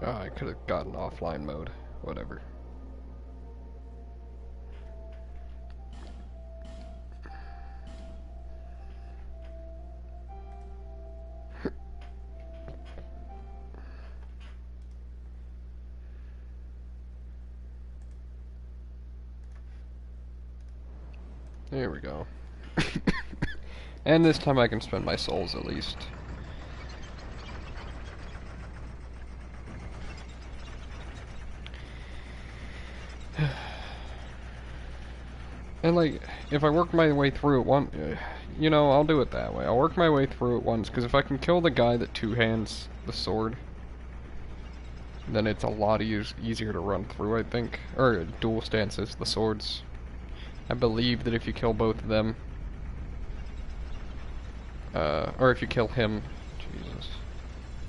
Oh, I could have gotten offline mode. Whatever. There we go. And this time I can spend my souls at least. And like, if I work my way through it you know, I'll do it that way. I'll work my way through it once, because if I can kill the guy that two-hands the sword, then it's a lot easier to run through, I think. Or dual stances, the swords. I believe that if you kill both of them, or if you kill him, Jesus,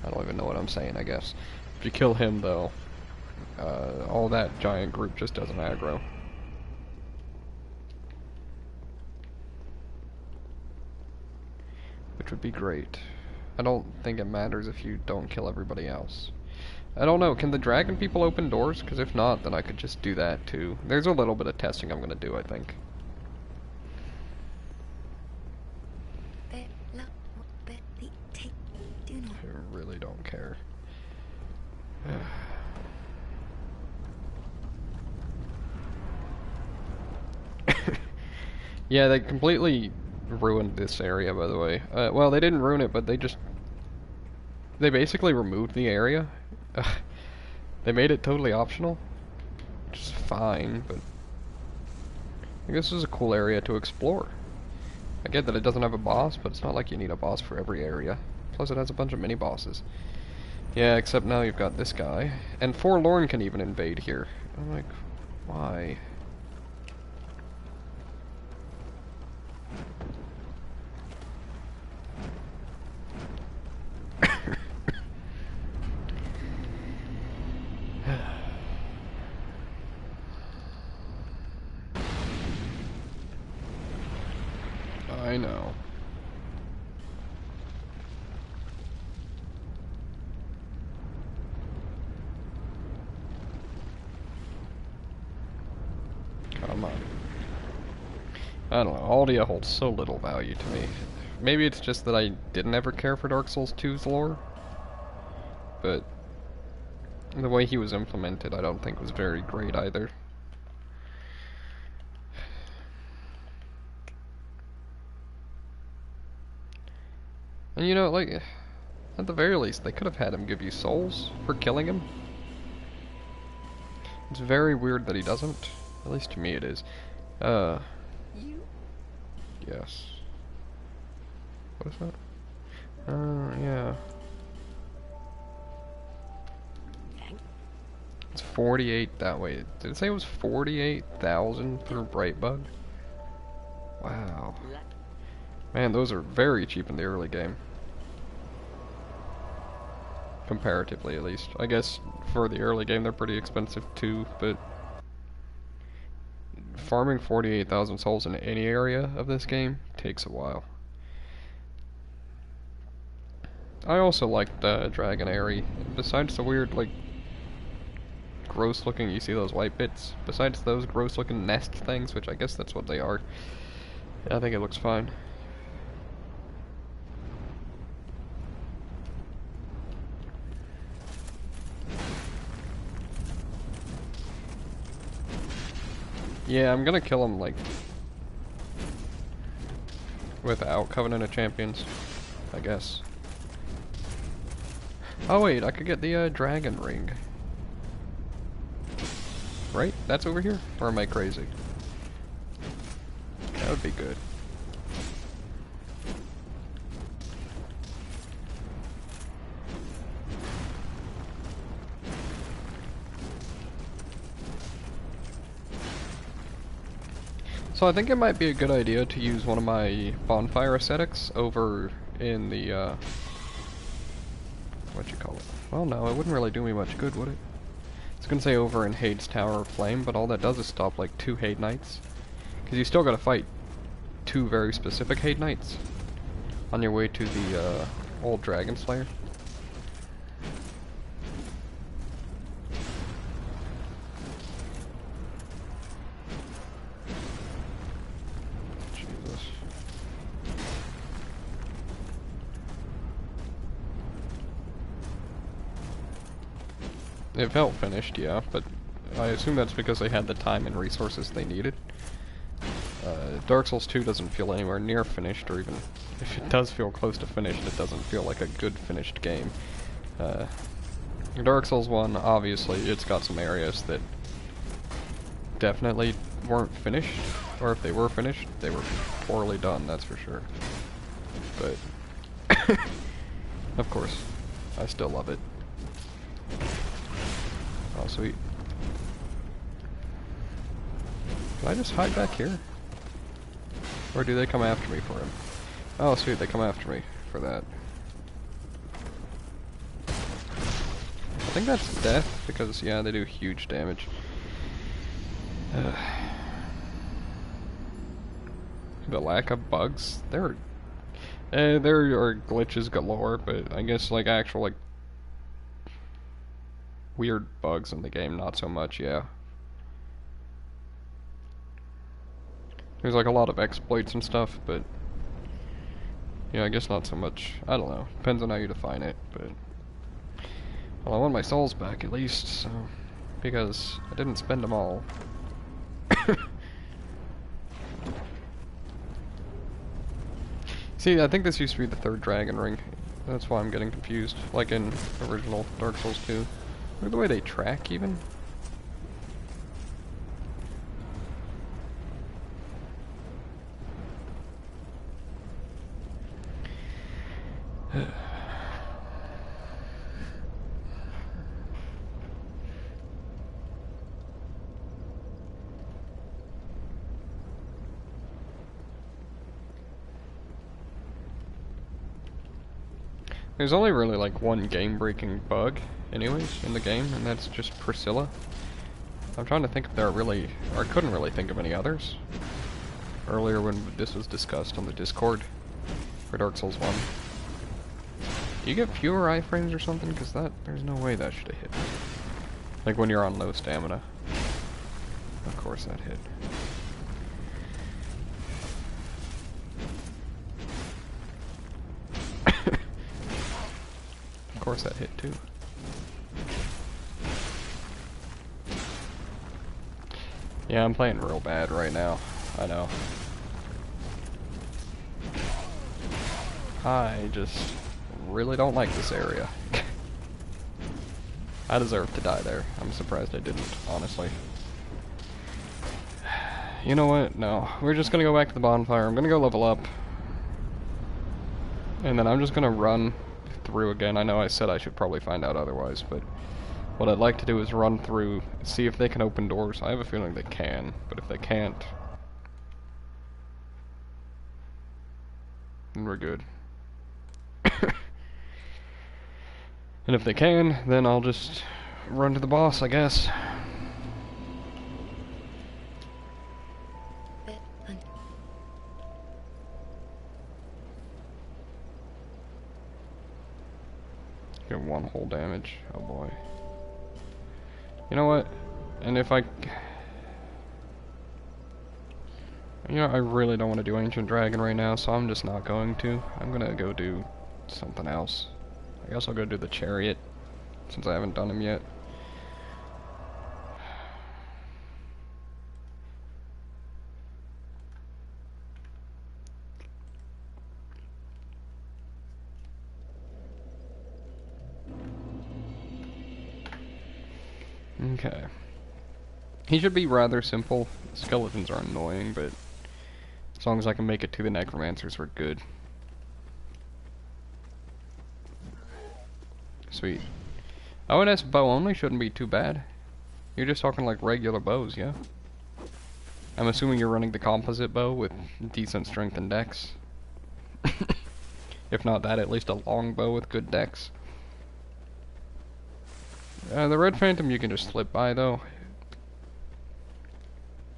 I don't even know what I'm saying, I guess. If you kill him, though, all that giant group just doesn't aggro. Which would be great. I don't think it matters if you don't kill everybody else. I don't know, can the dragon people open doors? Because if not, then I could just do that too. There's a little bit of testing I'm gonna do, I think. I really don't care. Yeah, they completely ruined this area, by the way. Well, they didn't ruin it, but they basically removed the area. They made it totally optional, which is fine, but I guess this is a cool area to explore. I get that it doesn't have a boss, but it's not like you need a boss for every area. Plus it has a bunch of mini-bosses. Yeah, except now you've got this guy. And Forlorn can even invade here. I'm like, why? I know. Come on. I don't know, Aldia holds so little value to me. Maybe it's just that I didn't ever care for Dark Souls 2's lore, but the way he was implemented I don't think was very great either. And you know, like, at the very least, they could have had him give you souls for killing him. It's very weird that he doesn't. At least to me it is. Yes. What is that? Yeah. It's 48 that way. Did it say it was 48,000 for Brightbug? Wow. Man, those are very cheap in the early game. Comparatively, at least. I guess for the early game they're pretty expensive too, but farming 48,000 souls in any area of this game takes a while. I also liked Dragonary. Besides the weird, like, gross looking, you see those white bits? Besides those gross looking nest things, which I guess that's what they are, I think it looks fine. Yeah, I'm gonna kill him, like, without Covenant of Champions, I guess. Oh wait, I could get the dragon ring. Right? That's over here? Or am I crazy? That would be good. So I think it might be a good idea to use one of my bonfire ascetics over in the, what you call it? Well, no, it wouldn't really do me much good, would it? It's gonna say over in Hade's Tower of Flame, but all that does is stop like 2 Hade Knights. Because you still gotta fight 2 very specific Hade Knights on your way to the, old Dragon Slayer. It felt finished, yeah, but I assume that's because they had the time and resources they needed. Dark Souls 2 doesn't feel anywhere near finished, or even if it does feel close to finished, it doesn't feel like a good finished game. Dark Souls 1, obviously, it's got some areas that definitely weren't finished, or if they were finished, they were poorly done, that's for sure. But, of course, I still love it. Oh, sweet. Can I just hide back here? Or do they come after me for him? Oh, sweet, they come after me for that. I think that's death, because, yeah, they do huge damage. The lack of bugs? There are glitches galore, but I guess, like, actual, like, weird bugs in the game, not so much, yeah. There's like a lot of exploits and stuff, but yeah, I guess not so much. I don't know. Depends on how you define it, but well, I want my souls back at least, so because I didn't spend them all. See, I think this used to be the third dragon ring. That's why I'm getting confused. Like in original Dark Souls 2. Look at the way they track, even. There's only really like one game-breaking bug, anyways, in the game, and that's just Priscilla. I'm trying to think if there are really, or I couldn't really think of any others. Earlier when this was discussed on the Discord for Dark Souls 1. Do you get fewer iframes or something? Because there's no way that should have hit. Like when you're on low stamina. Of course that hit. Of course that hit too. Yeah, I'm playing real bad right now. I know. I just really don't like this area. I deserve to die there. I'm surprised I didn't, honestly. You know what? No. We're just gonna go back to the bonfire. I'm gonna go level up. And then I'm just gonna run through again. I know I said I should probably find out otherwise, but what I'd like to do is run through, see if they can open doors. I have a feeling they can, but if they can't, then we're good. And if they can, then I'll just run to the boss, I guess. Get one whole damage. Oh boy. You know what? And if I... You know, I really don't want to do Ancient Dragon right now, so I'm just not going to. I'm gonna go do something else. I guess I'll go do the Chariot, since I haven't done him yet. Okay. He should be rather simple. Skeletons are annoying, but as long as I can make it to the Necromancers, we're good. Sweet. ONS bow only shouldn't be too bad. You're just talking like regular bows, yeah? I'm assuming you're running the composite bow with decent strength and dex. If not that, at least a long bow with good dex. The Red Phantom you can just slip by though.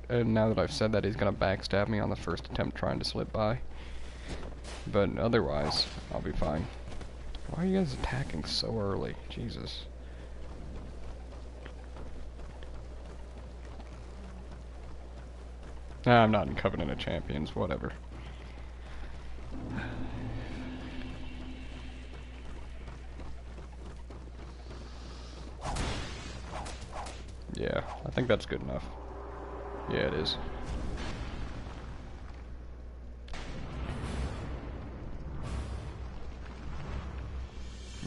And now that I've said that, he's gonna backstab me on the first attempt trying to slip by. But otherwise, I'll be fine. Why are you guys attacking so early? Jesus. Nah, I'm not in Covenant of Champions, whatever. Yeah, I think that's good enough. Yeah, it is.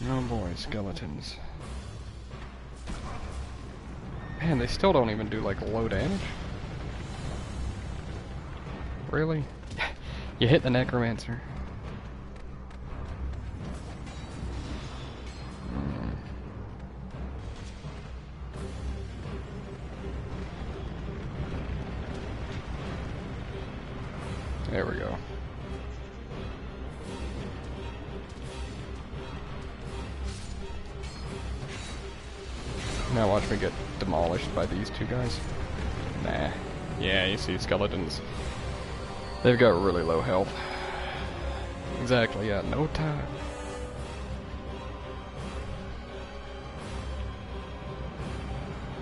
Oh boy, skeletons. Man, they still don't even do like low damage. Really? You hit the necromancer. There we go. Now watch me get demolished by these two guys. Nah. Yeah, you see skeletons. They've got really low health. Exactly, yeah, no time.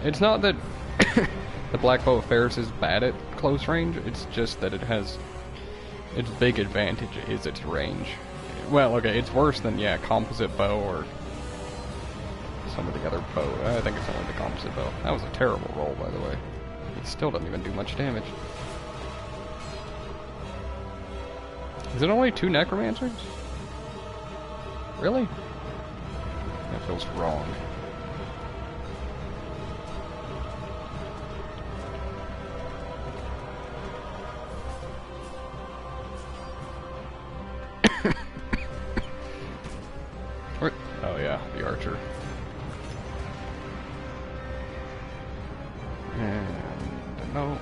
It's not that the Black Bow of Ferris is bad at close range, it's just that it has... its big advantage is its range. Well, okay, it's worse than, yeah, composite bow or some of the other bow. I think it's only the composite bow. That was a terrible roll, by the way. It still doesn't even do much damage. Is it only 2 necromancers? Really? That feels wrong. Oh yeah, the archer. And no,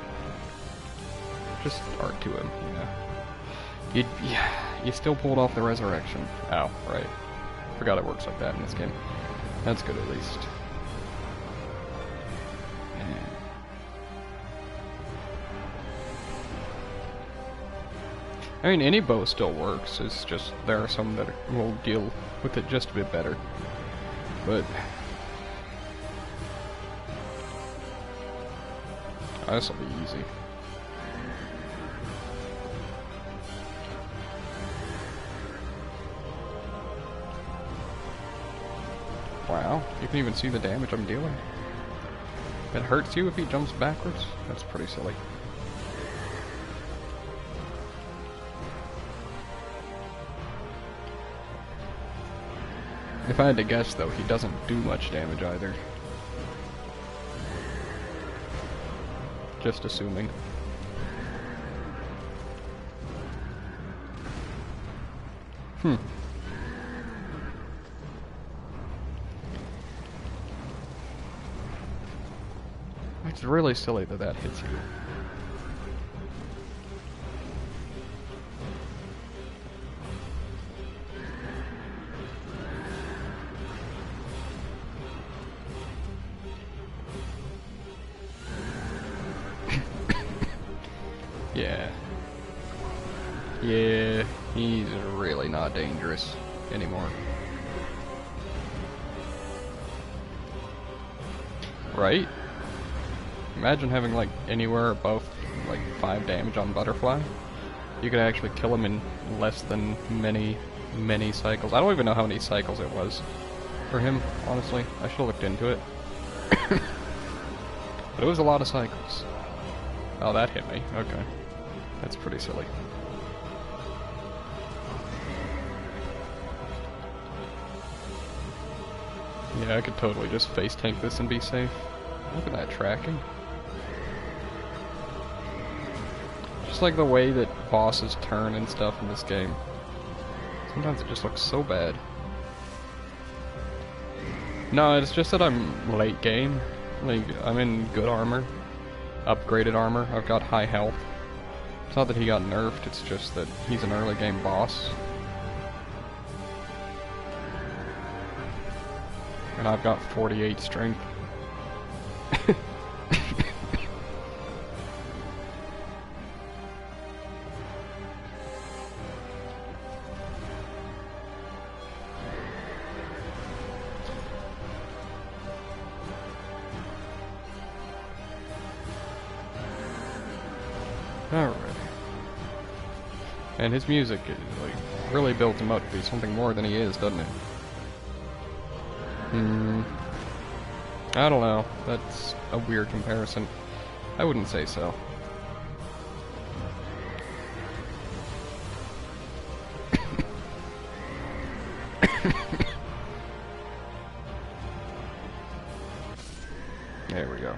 just art to him. You still pulled off the resurrection. Oh, right. Forgot it works like that in this game. That's good at least. I mean, any bow still works. It's just there are some that will deal with it just a bit better. But this will be easy. Wow, you can even see the damage I'm dealing. It hurts you if he jumps backwards? That's pretty silly. If I had to guess, though, he doesn't do much damage either. Just assuming. It's really silly that that hits you. Yeah, he's really not dangerous anymore. Right? Imagine having like anywhere above like 5 damage on Butterfly. You could actually kill him in less than many cycles. I don't even know how many cycles it was for him, honestly. I should have looked into it. But it was a lot of cycles. Oh, that hit me. Okay. That's pretty silly. Yeah, I could totally just face tank this and be safe. Look at that tracking. Just like the way that bosses turn and stuff in this game. Sometimes it just looks so bad. No, it's just that I'm late game. Like, I'm in good armor. Upgraded armor. I've got high health. It's not that he got nerfed, it's just that he's an early game boss. And I've got 48 strength. Alright. And his music like really builds him up to be something more than he is, doesn't it? I don't know. That's a weird comparison. I wouldn't say so. There we go.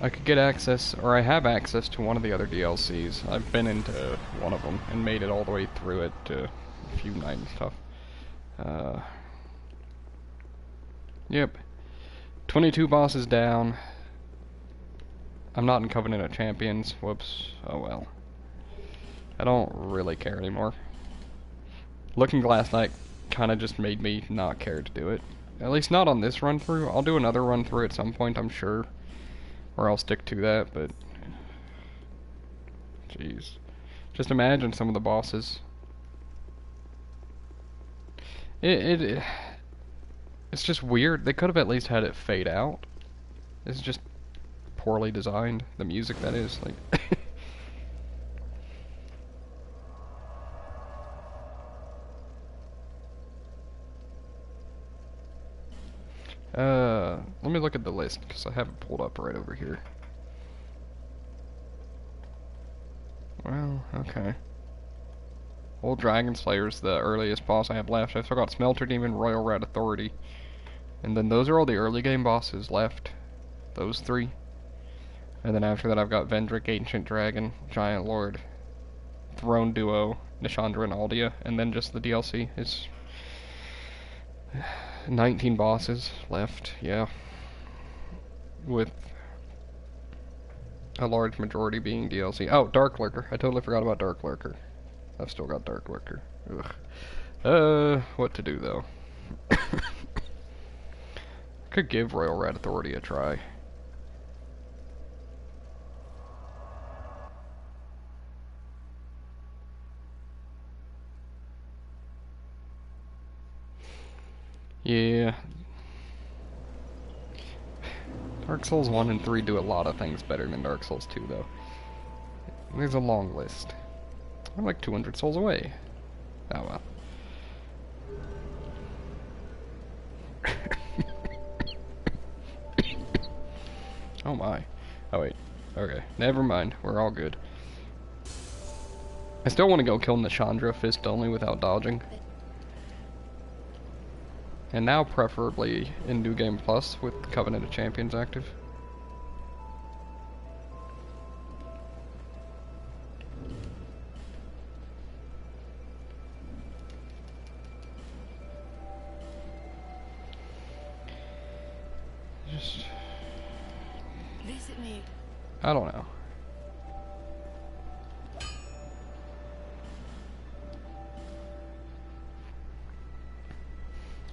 I could get access, or I have access to one of the other DLCs. I've been into one of them and made it all the way through it to a few night and stuff. Yep. 22 bosses down. I'm not in Covenant of Champions. Whoops. Oh well. I don't really care anymore. Looking Glass Knight kind of just made me not care to do it. At least not on this run through. I'll do another run through at some point, I'm sure. Or I'll stick to that, but... Jeez. Just imagine some of the bosses. It's just weird. They could have at least had it fade out. It's just poorly designed. The music, that is. Like... let me look at the list, because I have it pulled up right over here. Well, okay. Old Dragon Slayer's the earliest boss I have left. I've still got Smelter Demon, Royal Rat Authority. And then those are all the early game bosses left. Those three. And then after that I've got Vendrick, Ancient Dragon, Giant Lord, Throne Duo, Nishandra, and Aldia. And then just the DLC. It's 19 bosses left, yeah. With a large majority being DLC. Oh, Dark Lurker. I totally forgot about Dark Lurker. I've still got Dark Lurker. Ugh. What to do though? Could give Royal Rat Authority a try. Yeah. Dark Souls 1 and 3 do a lot of things better than Dark Souls 2 though. There's a long list. I'm like 200 souls away. Oh well. Oh my. Oh wait. Okay. Never mind. We're all good. I still want to go kill Nishandra fist only without dodging. And now preferably in New Game Plus with Covenant of Champions active. Just... Visit me. I don't know.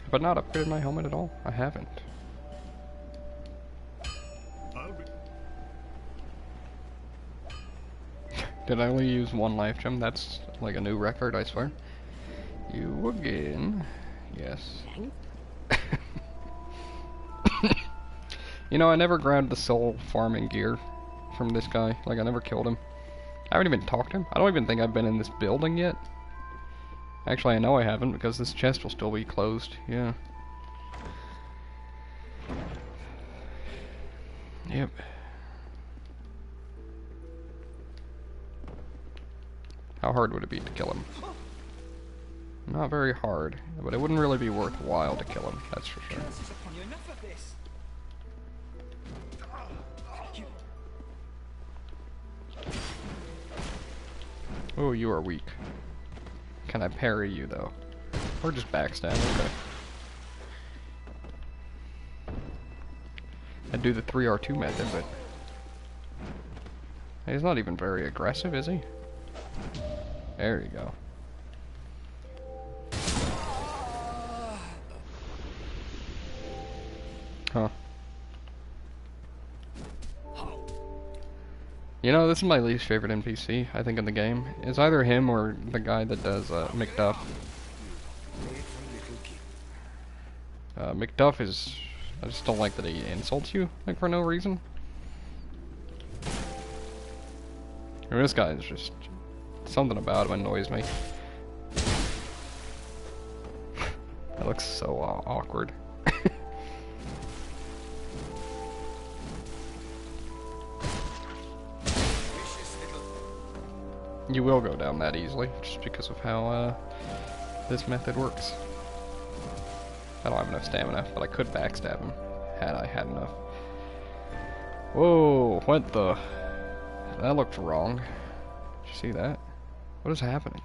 But not upgraded my helmet at all? I haven't. Did I only use one life gem? That's like a new record, I swear. You again. Yes. You know, I never grabbed the soul farming gear from this guy. Like, I never killed him. I haven't even talked to him. I don't even think I've been in this building yet. Actually, I know I haven't, because this chest will still be closed. Yeah. Yep. How hard would it be to kill him? Not very hard, but it wouldn't really be worthwhile to kill him, that's for sure. Oh, you are weak. Can I parry you, though? Or just backstab? Okay. I'd do the 3R2 method, but... He's not even very aggressive, is he? There you go. Huh. You know, this is my least favorite NPC, I think, in the game. It's either him or the guy that does, McDuff. McDuff is... I just don't like that he insults you, like, for no reason. I mean, this guy is just... Something about him annoys me. I It looks so awkward. You will go down that easily, just because of how this method works. I don't have enough stamina, but I could backstab him, had I had enough. Whoa, what the? That looked wrong. Did you see that? What is happening?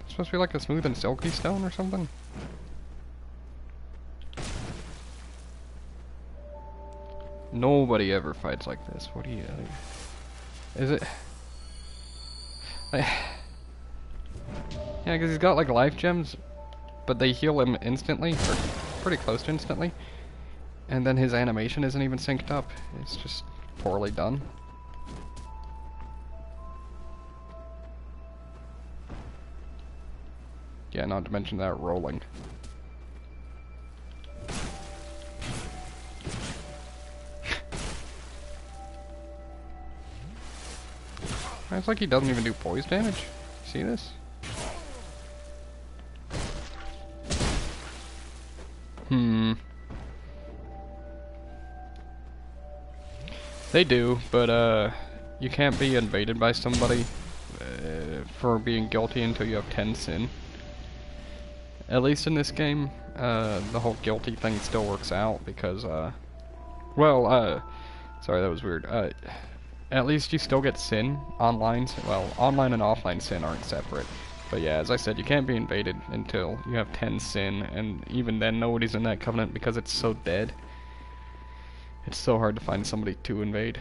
It's supposed to be like a smooth and silky stone or something? Nobody ever fights like this. What do you... Is it... yeah, because he's got like life gems, but they heal him instantly, or pretty close to instantly. And then his animation isn't even synced up. It's just poorly done. Yeah, not to mention that rolling. It's like he doesn't even do poise damage. See this? They do, but you can't be invaded by somebody for being guilty until you have 10 sin. At least in this game, the whole guilty thing still works out because, sorry, that was weird. At least you still get sin online. Well, online and offline sin aren't separate. But yeah, as I said, you can't be invaded until you have 10 sin, and even then nobody's in that covenant because it's so dead. It's so hard to find somebody to invade.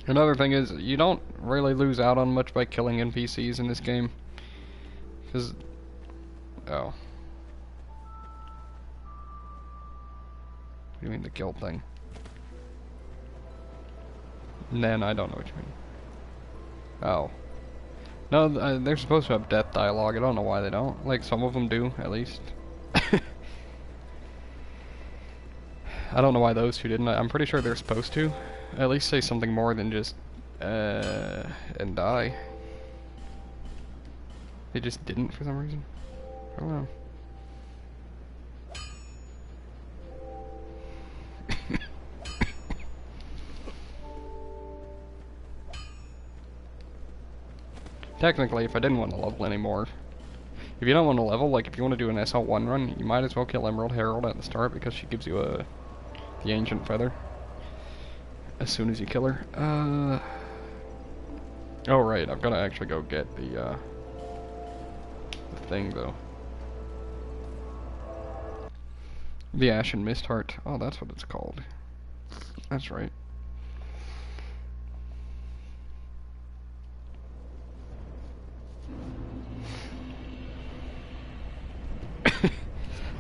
Another thing is, you don't really lose out on much by killing NPCs in this game. Because... oh. What do you mean the guilt thing? Then I don't know what you mean. Oh. No, they're supposed to have death dialogue. I don't know why they don't. Like, some of them do, at least. I don't know why those two didn't. I'm pretty sure they're supposed to. At least say something more than just, and die. They just didn't for some reason. I don't know. Technically, if I didn't want to level anymore, if you don't want to level, like if you want to do an SL1 run, you might as well kill Emerald Herald at the start because she gives you the Ancient Feather as soon as you kill her. Oh right, I've got to actually go get the thing though. The Ashen Mist Heart. Oh, that's what it's called. That's right.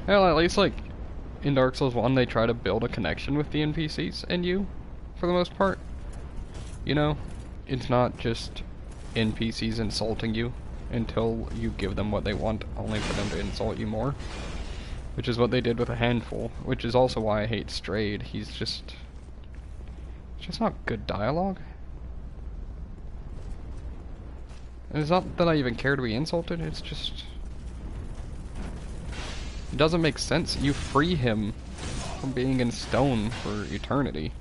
Well, at least, like, in Dark Souls 1, they try to build a connection with the NPCs and you, for the most part. You know? It's not just NPCs insulting you until you give them what they want, only for them to insult you more. Which is what they did with a handful, which is also why I hate Strayed. He's just... it's just not good dialogue. And it's not that I even care to be insulted, it's just... it doesn't make sense. You free him from being in stone for eternity.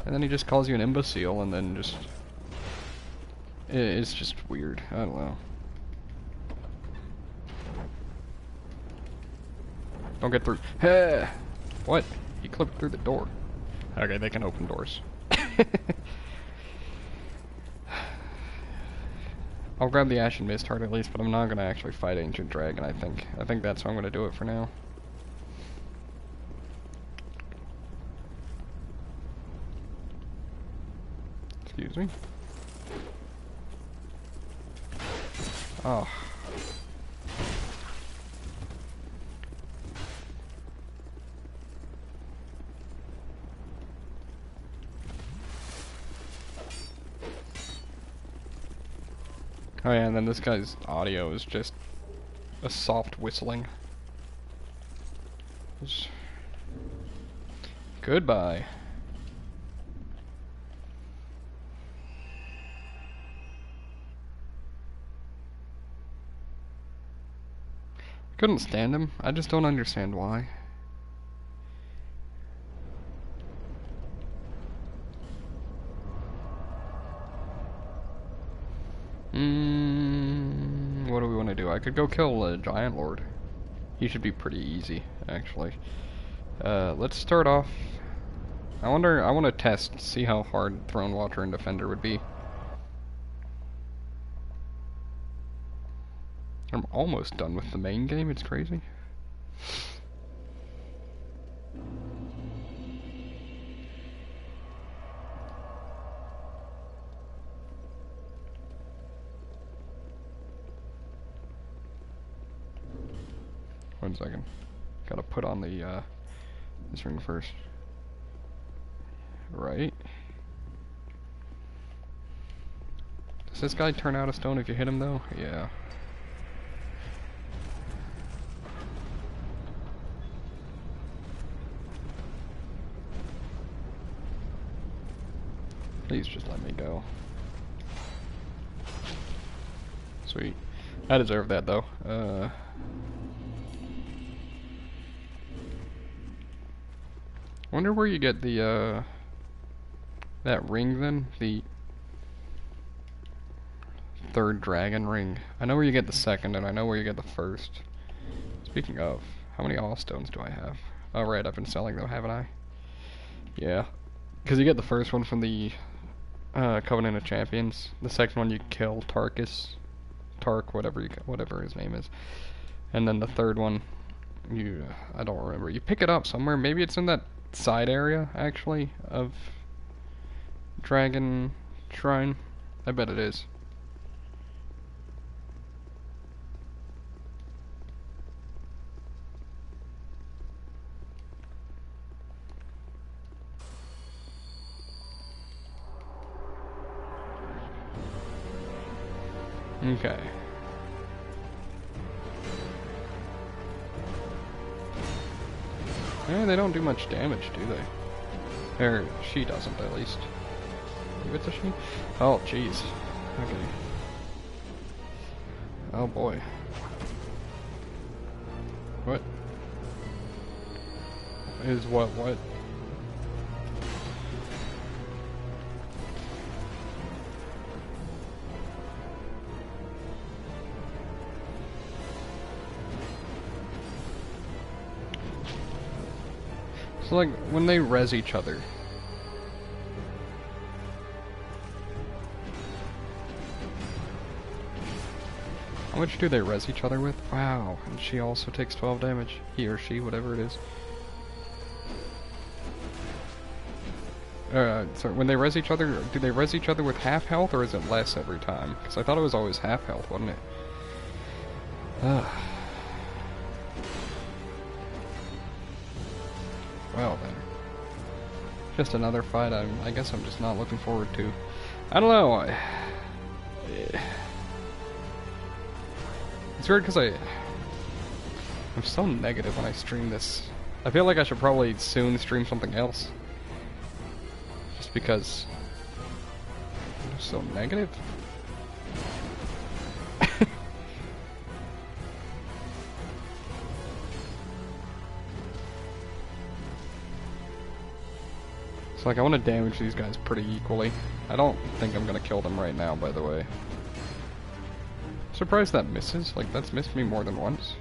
And then he just calls you an imbecile and then just... it's just weird. I don't know. Don't get through. Hey! What? He clipped through the door. Okay, they can open doors. I'll grab the Ashen Mist Heart at least, but I'm not gonna actually fight Ancient Dragon, I think. I think that's how I'm gonna do it for now. Excuse me. Oh. Oh yeah, and then this guy's audio is just a soft whistling. Goodbye. Couldn't stand him. I just don't understand why. What do we want to do? I could go kill a Giant Lord. He should be pretty easy, actually. Let's start off. I want to test, see how hard Throne Watcher and Defender would be. I'm almost done with the main game, it's crazy. One second. Gotta put on the, this ring first. Right. Does this guy turn out of stone if you hit him, though? Yeah. Please just let me go. Sweet. I deserve that, though. Wonder where you get the, that ring, then? The third dragon ring. I know where you get the second, and I know where you get the first. Speaking of, how many all stones do I have? Oh, right, I've been selling them, haven't I? Yeah. Because you get the first one from the Covenant of Champions. The second one you kill Tarkus. Tark, whatever his name is. And then the third one, I don't remember. You pick it up somewhere. Maybe it's in that side area, actually, of Dragon Shrine. I bet it is. Okay. Yeah, they don't do much damage, do they? Or, she doesn't, at least. Give it to she? Oh, jeez. Okay. Oh, boy. What? Is what? So, like, when they res each other. How much do they res each other with? Wow, and she also takes 12 damage. He or she, whatever it is. So when they res each other, do they res each other with half health, or is it less every time? Because I thought it was always half health, wasn't it? Well then. Just another fight I guess I'm just not looking forward to. I don't know. It's weird because I'm so negative when I stream this. I feel like I should probably soon stream something else. Just because I'm just so negative. So like I want to damage these guys pretty equally. I don't think I'm gonna kill them right now, by the way. Surprised that misses. Like that's missed me more than once.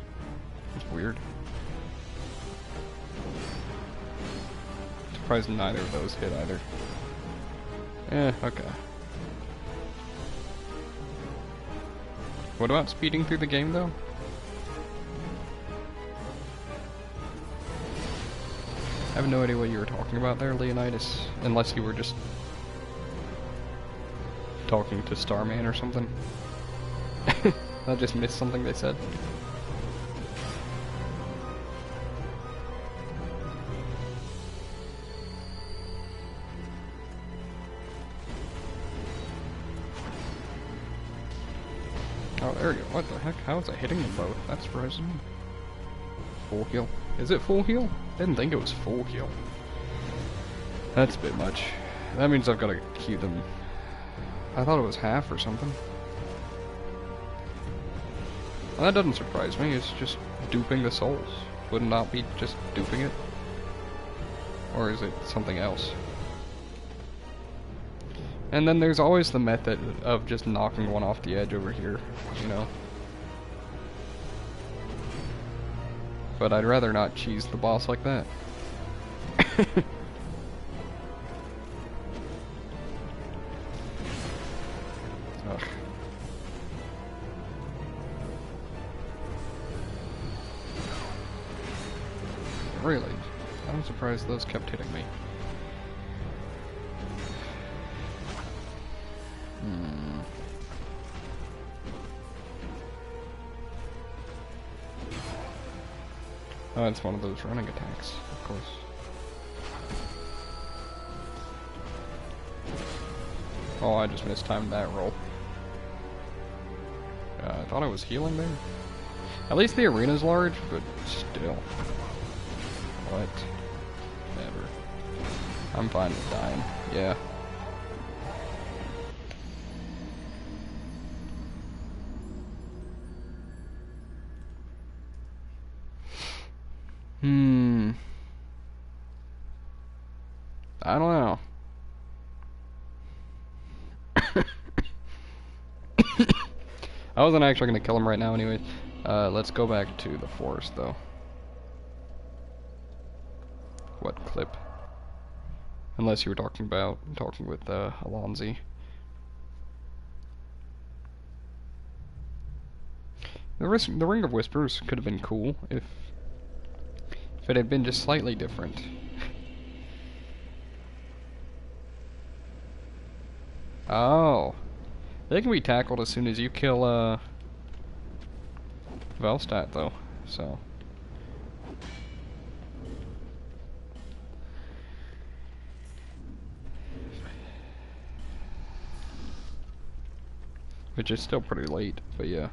It's weird. Surprised neither of those hit either. Okay. What about speeding through the game though? I have no idea what you were talking about there, Leonidas, unless you were just talking to Starman or something. I just missed something they said. Oh, there we go. What the heck? How is I hitting them both? That's surprising. Full heal. Is it full heal? Didn't think it was full heal. That's a bit much. That means I've got to queue them. I thought it was half or something. Well, that doesn't surprise me. It's just duping the souls? Wouldn't that be just duping it? Or is it something else? And then there's always the method of just knocking one off the edge over here, you know? But I'd rather not cheese the boss like that. Ugh. Really? I'm surprised those kept hitting me. Oh, it's one of those running attacks, of course. Oh, I just mistimed that roll. I thought I was healing there. At least the arena's large, but still. What? Whatever. I'm fine with dying. Yeah. I don't know. I wasn't actually gonna kill him right now anyways. Let's go back to the forest though. What clip? Unless you were talking with Alonzi. The Ring of Whispers could have been cool if it had been just slightly different. Oh. They can be tackled as soon as you kill Velstadt though, so. Which is still pretty late, but yeah.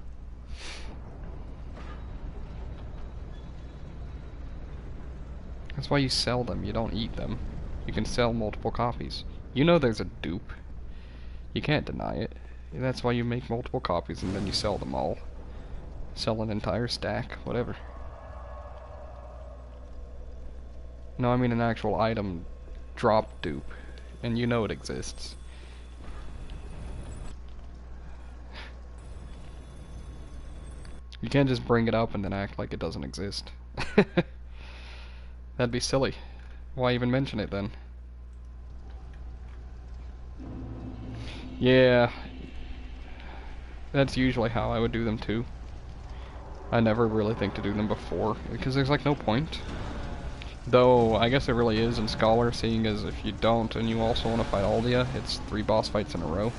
That's why you sell them, you don't eat them. You can sell multiple copies. You know there's a dupe. You can't deny it. That's why you make multiple copies and then you sell them all. Sell an entire stack, whatever. No, I mean an actual item drop dupe. And you know it exists. You can't just bring it up and then act like it doesn't exist. That'd be silly. Why even mention it then? Yeah. That's usually how I would do them too. I never really think to do them before, because there's like no point. Though, I guess it really is in Scholar, seeing as if you don't and you also want to fight Aldia, it's 3 boss fights in a row.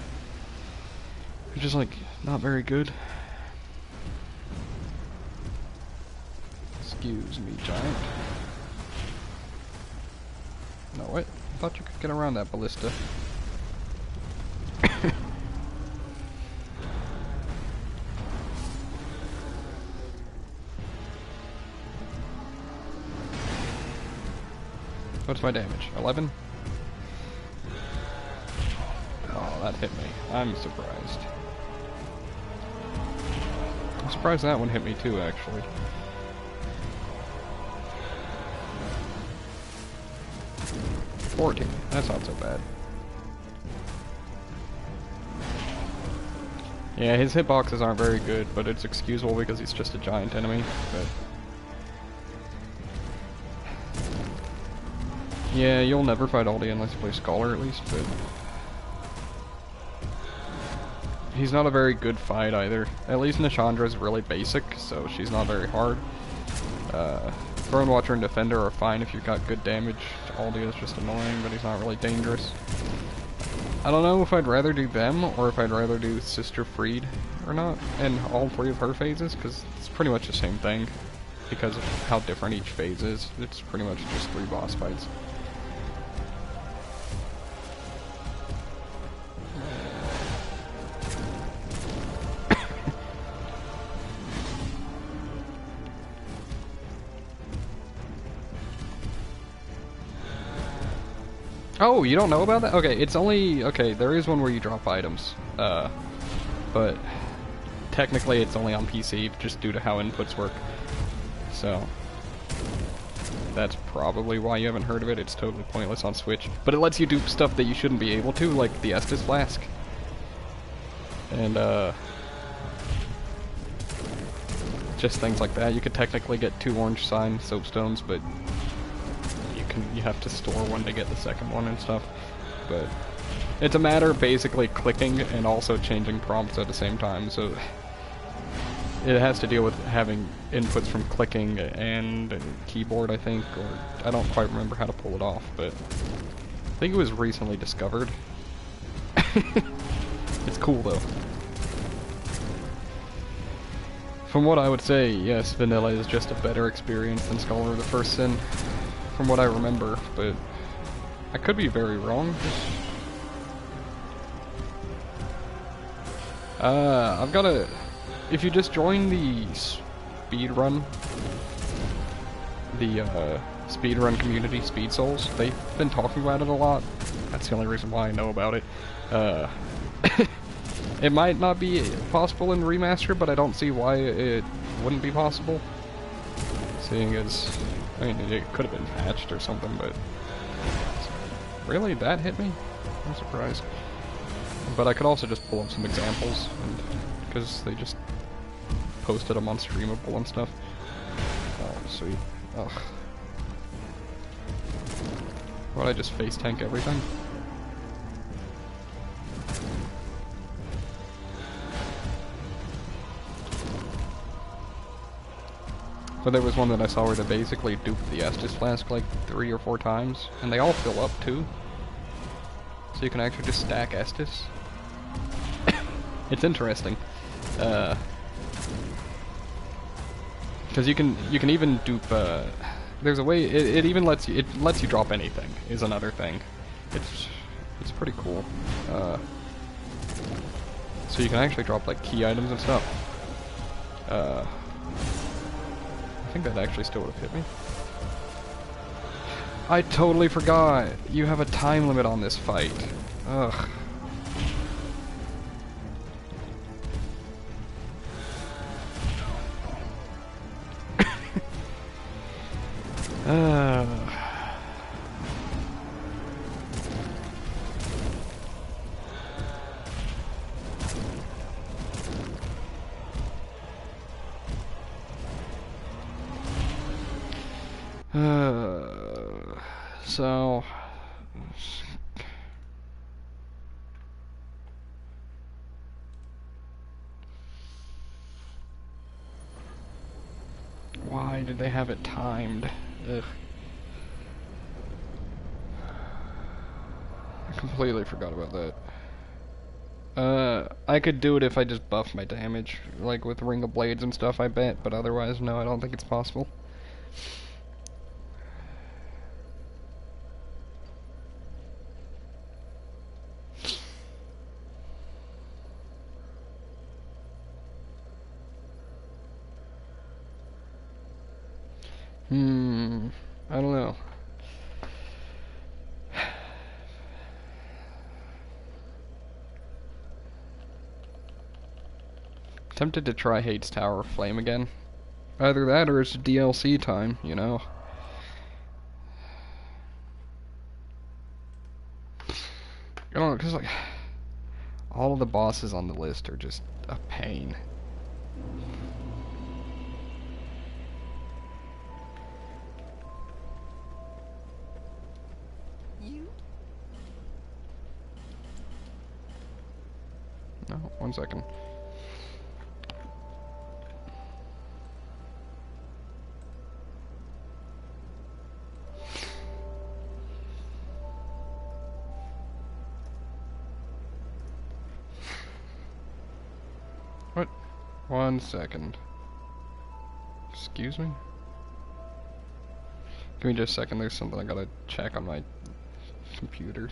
Which is like, not very good. Excuse me, giant. No, wait. I thought you could get around that ballista. What's my damage? 11? Oh, that hit me. I'm surprised. I'm surprised that one hit me too, actually. $14. That's not so bad. Yeah, his hitboxes aren't very good, but it's excusable because he's just a giant enemy. But yeah, you'll never fight Aldi unless you play Scholar at least, but he's not a very good fight either. At least Nishandra's really basic, so she's not very hard. Throne Watcher and Defender are fine if you've got good damage. Aldi is just annoying, but he's not really dangerous. I don't know if I'd rather do them, or if I'd rather do Sister Freed or not, and all 3 of her phases, because it's pretty much the same thing, because of how different each phase is. It's pretty much just 3 boss fights. Oh, you don't know about that? Okay, it's only... Okay, there is one where you drop items. But technically it's only on PC, just due to how inputs work. So that's probably why you haven't heard of it. It's totally pointless on Switch. But it lets you do stuff that you shouldn't be able to, like the Estus Flask. And, just things like that. You could technically get 2 orange sign soapstones, but you have to store one to get the second one and stuff. But it's a matter of basically clicking and also changing prompts at the same time, so it has to deal with having inputs from clicking and keyboard, I think, or I don't quite remember how to pull it off, but I think it was recently discovered. It's cool though. From what I would say, yes, vanilla is just a better experience than Scholar of the First Sin, from what I remember, but I could be very wrong. I've got a... If you just join the speedrun, speedrun community, Speed Souls, they've been talking about it a lot. That's the only reason why I know about it. It might not be possible in remaster, but I don't see why it wouldn't be possible. Seeing as, I mean, it could have been patched or something, but really, that hit me? I'm surprised. But I could also just pull up some examples, because they just posted them on Streamable and stuff. Oh, sweet. Ugh. Why'd I just face tank everything? But there was one that I saw where they basically duped the Estus Flask like 3 or 4 times, and they all fill up too. So you can actually just stack Estus. It's interesting. Because you can even dupe, there's a way, it even lets you drop anything, is another thing. It's pretty cool. So you can actually drop like key items and stuff. I think that actually still would have hit me. I totally forgot! You have a time limit on this fight. Ugh. So... Why did they have it timed? Ugh. I completely forgot about that. I could do it if I just buff my damage, like with Ring of Blades and stuff, I bet, but otherwise, no, I don't think it's possible. I don't know. Tempted to try Hades Tower of Flame again. Either that or it's DLC time, you know. I don't know, because like all of the bosses on the list are just a pain. No, 1 second. What? 1 second. Excuse me? Give me just a second, there's something I gotta check on my computer.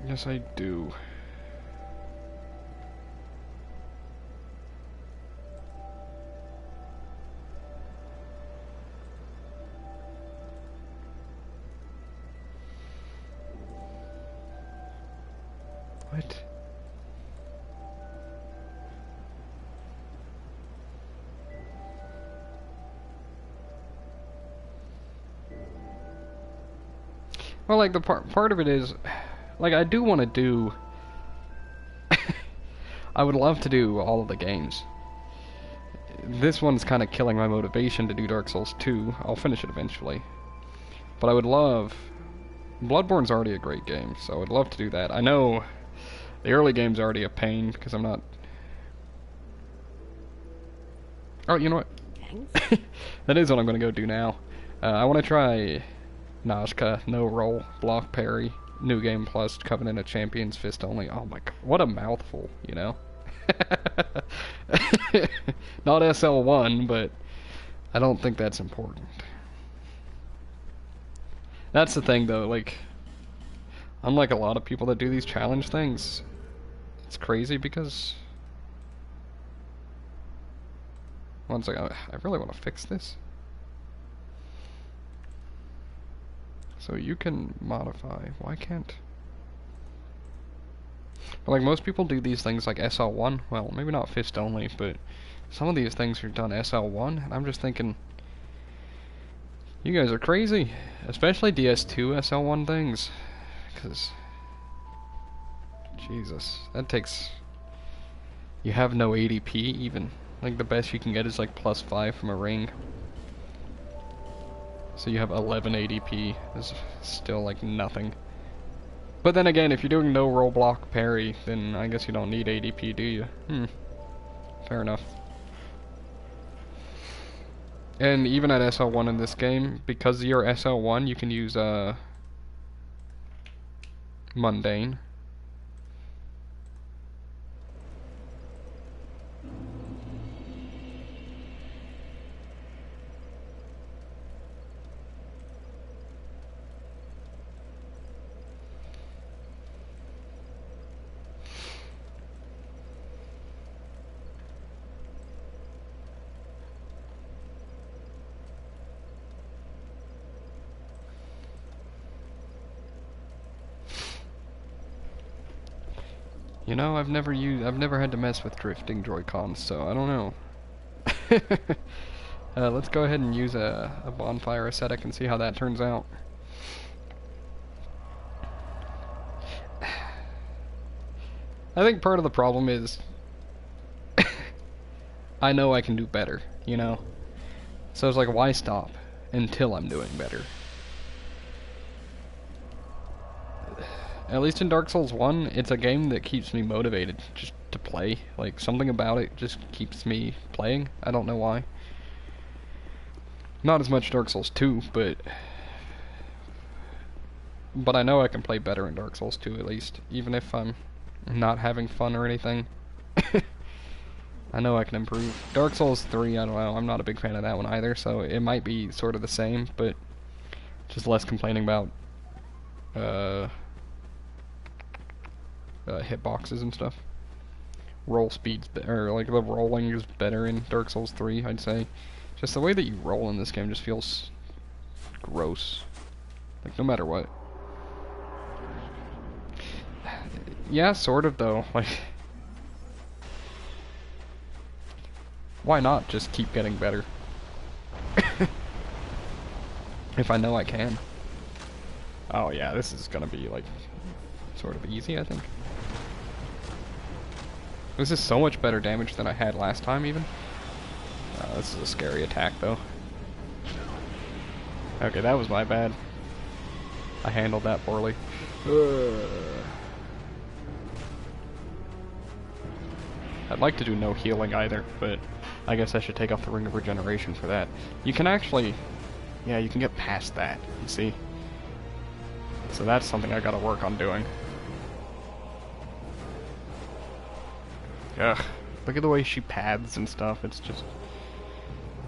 Yes, I do. What? Well, like, the part of it is, like, I do want to do... I would love to do all of the games. This one's kind of killing my motivation to do Dark Souls 2. I'll finish it eventually. But I would love... Bloodborne's already a great game, so I would love to do that. I know the early game's already a pain, because I'm not... Oh, you know what? Thanks. That is what I'm going to go do now. I want to try Nazca, no roll, block parry, new game plus, Covenant of Champions, fist only. Oh my god, what a mouthful, you know? Not SL1, but I don't think that's important. That's the thing though, like, unlike a lot of people that do these challenge things, it's crazy because... One second, I really want to fix this. So you can modify, why can't... But like most people do these things like SL1, well maybe not fist only, but some of these things are done SL1, and I'm just thinking, you guys are crazy, especially DS2 SL1 things, because, Jesus, that takes, you have no ADP even, like the best you can get is like +5 from a ring. So you have 11 ADP, is still like nothing. But then again, if you're doing no roll block parry, then I guess you don't need ADP, do you? Fair enough. And even at SL1 in this game, because you're SL1, you can use Mundane. You know, I've never had to mess with drifting Joy-Cons, so I don't know. Let's go ahead and use a bonfire aesthetic and see how that turns out. I think part of the problem is I know I can do better, you know? So it's like, why stop until I'm doing better? At least in Dark Souls 1, it's a game that keeps me motivated just to play. Like, something about it just keeps me playing. I don't know why. Not as much Dark Souls 2, but I know I can play better in Dark Souls 2 at least, even if I'm not having fun or anything. I know I can improve. Dark Souls 3, I don't know, I'm not a big fan of that one either, so it might be sort of the same, but just less complaining about hitboxes and stuff. Roll speeds, or like the rolling is better in Dark Souls 3, I'd say. Just the way that you roll in this game just feels gross. Like, no matter what. Yeah, sort of though. Like, why not just keep getting better? If I know I can. Oh yeah, this is gonna be like sort of easy, I think. This is so much better damage than I had last time, even. This is a scary attack, though. Okay, that was my bad. I handled that poorly. I'd like to do no healing either, but I guess I should take off the Ring of Regeneration for that. You can actually... Yeah, you can get past that, you see? So that's something I gotta work on doing. Ugh, look at the way she paths and stuff, it's just...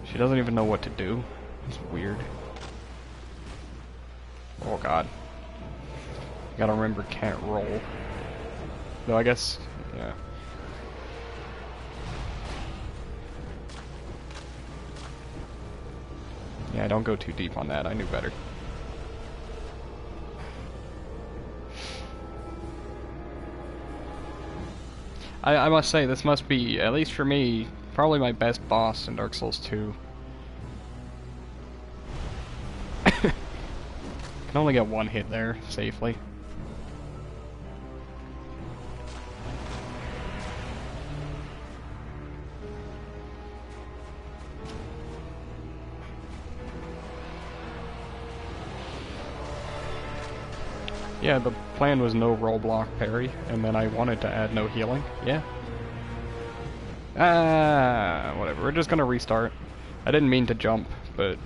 She doesn't even know what to do. It's weird. Oh god. You gotta remember, can't roll. Though I guess, yeah. Yeah, don't go too deep on that, I knew better. I must say, this must be, at least for me, probably my best boss in Dark Souls 2. Because can only get one hit there safely. Yeah, the plan was no roll block parry, and then I wanted to add no healing. Yeah. Whatever. We're just gonna restart. I didn't mean to jump, but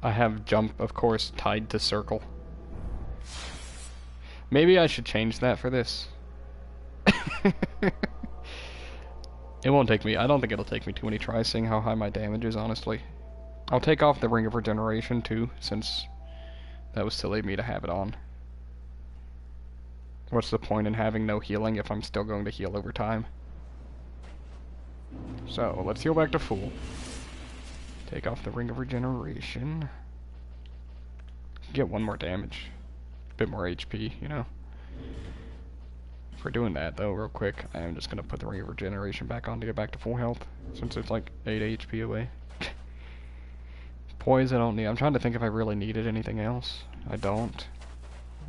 I have jump, of course, tied to circle. Maybe I should change that for this. It won't take me, I don't think it'll take me too many tries seeing how high my damage is, honestly. I'll take off the Ring of Regeneration too, since that was silly of me to have it on. What's the point in having no healing if I'm still going to heal over time? So, let's heal back to full. Take off the Ring of Regeneration. Get one more damage. Bit more HP, you know. For doing that, though, real quick, I am just gonna put the Ring of Regeneration back on to get back to full health, since it's like 8 HP away. Poise I don't need. I'm trying to think if I really needed anything else. I don't.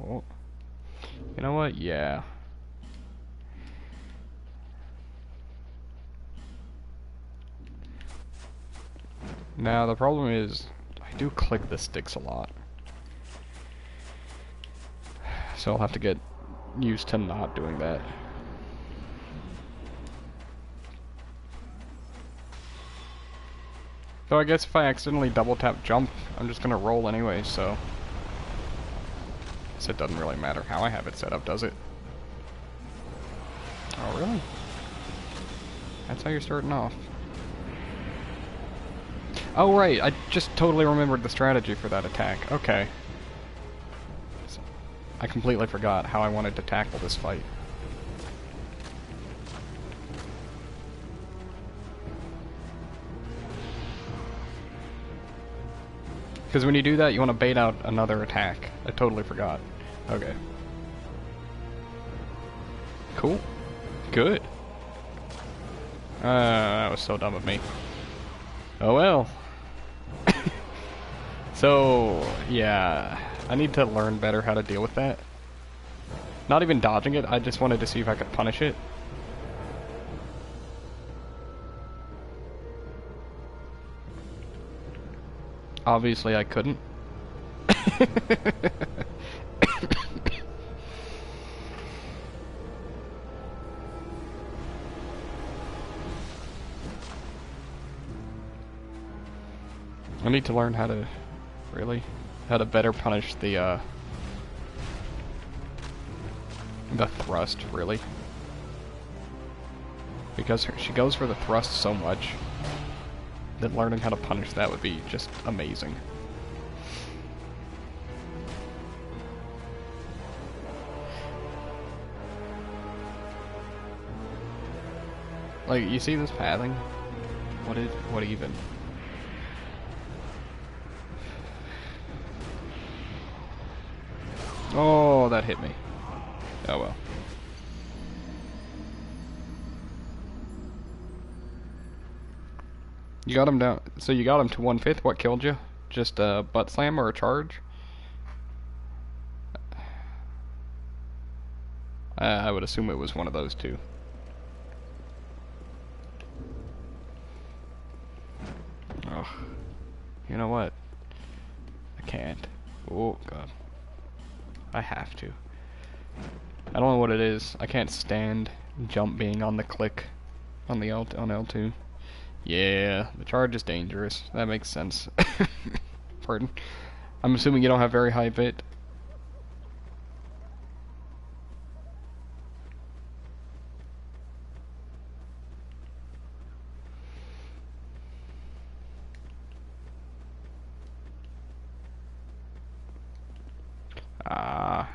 Oh. You know what? Yeah. Now, the problem is, I do click the sticks a lot. So I'll have to get used to not doing that. So I guess if I accidentally double tap jump, I'm just gonna roll anyway, so I guess it doesn't really matter how I have it set up, does it? Oh, really? That's how you're starting off. Oh, right, I just totally remembered the strategy for that attack. Okay. So, I completely forgot how I wanted to tackle this fight. Because when you do that, you want to bait out another attack. I totally forgot. Okay. Cool. Good. That was so dumb of me. Oh well. So, yeah. I need to learn better how to deal with that. Not even dodging it, I just wanted to see if I could punish it. Obviously I couldn't. I need to learn how to, how to better punish the thrust, really. Because she goes for the thrust so much that learning how to punish that would be just amazing. Like, you see this pathing? What even? Oh, that hit me. Oh well. You got him down. So you got him to 1/5. What killed you? Just a butt slam or a charge? I would assume it was one of those two. Oh, you know what? I can't. Oh god. I have to. I don't know what it is. I can't stand jump being on the click on the on L2. Yeah, the charge is dangerous. That makes sense. Pardon. I'm assuming you don't have very high bit.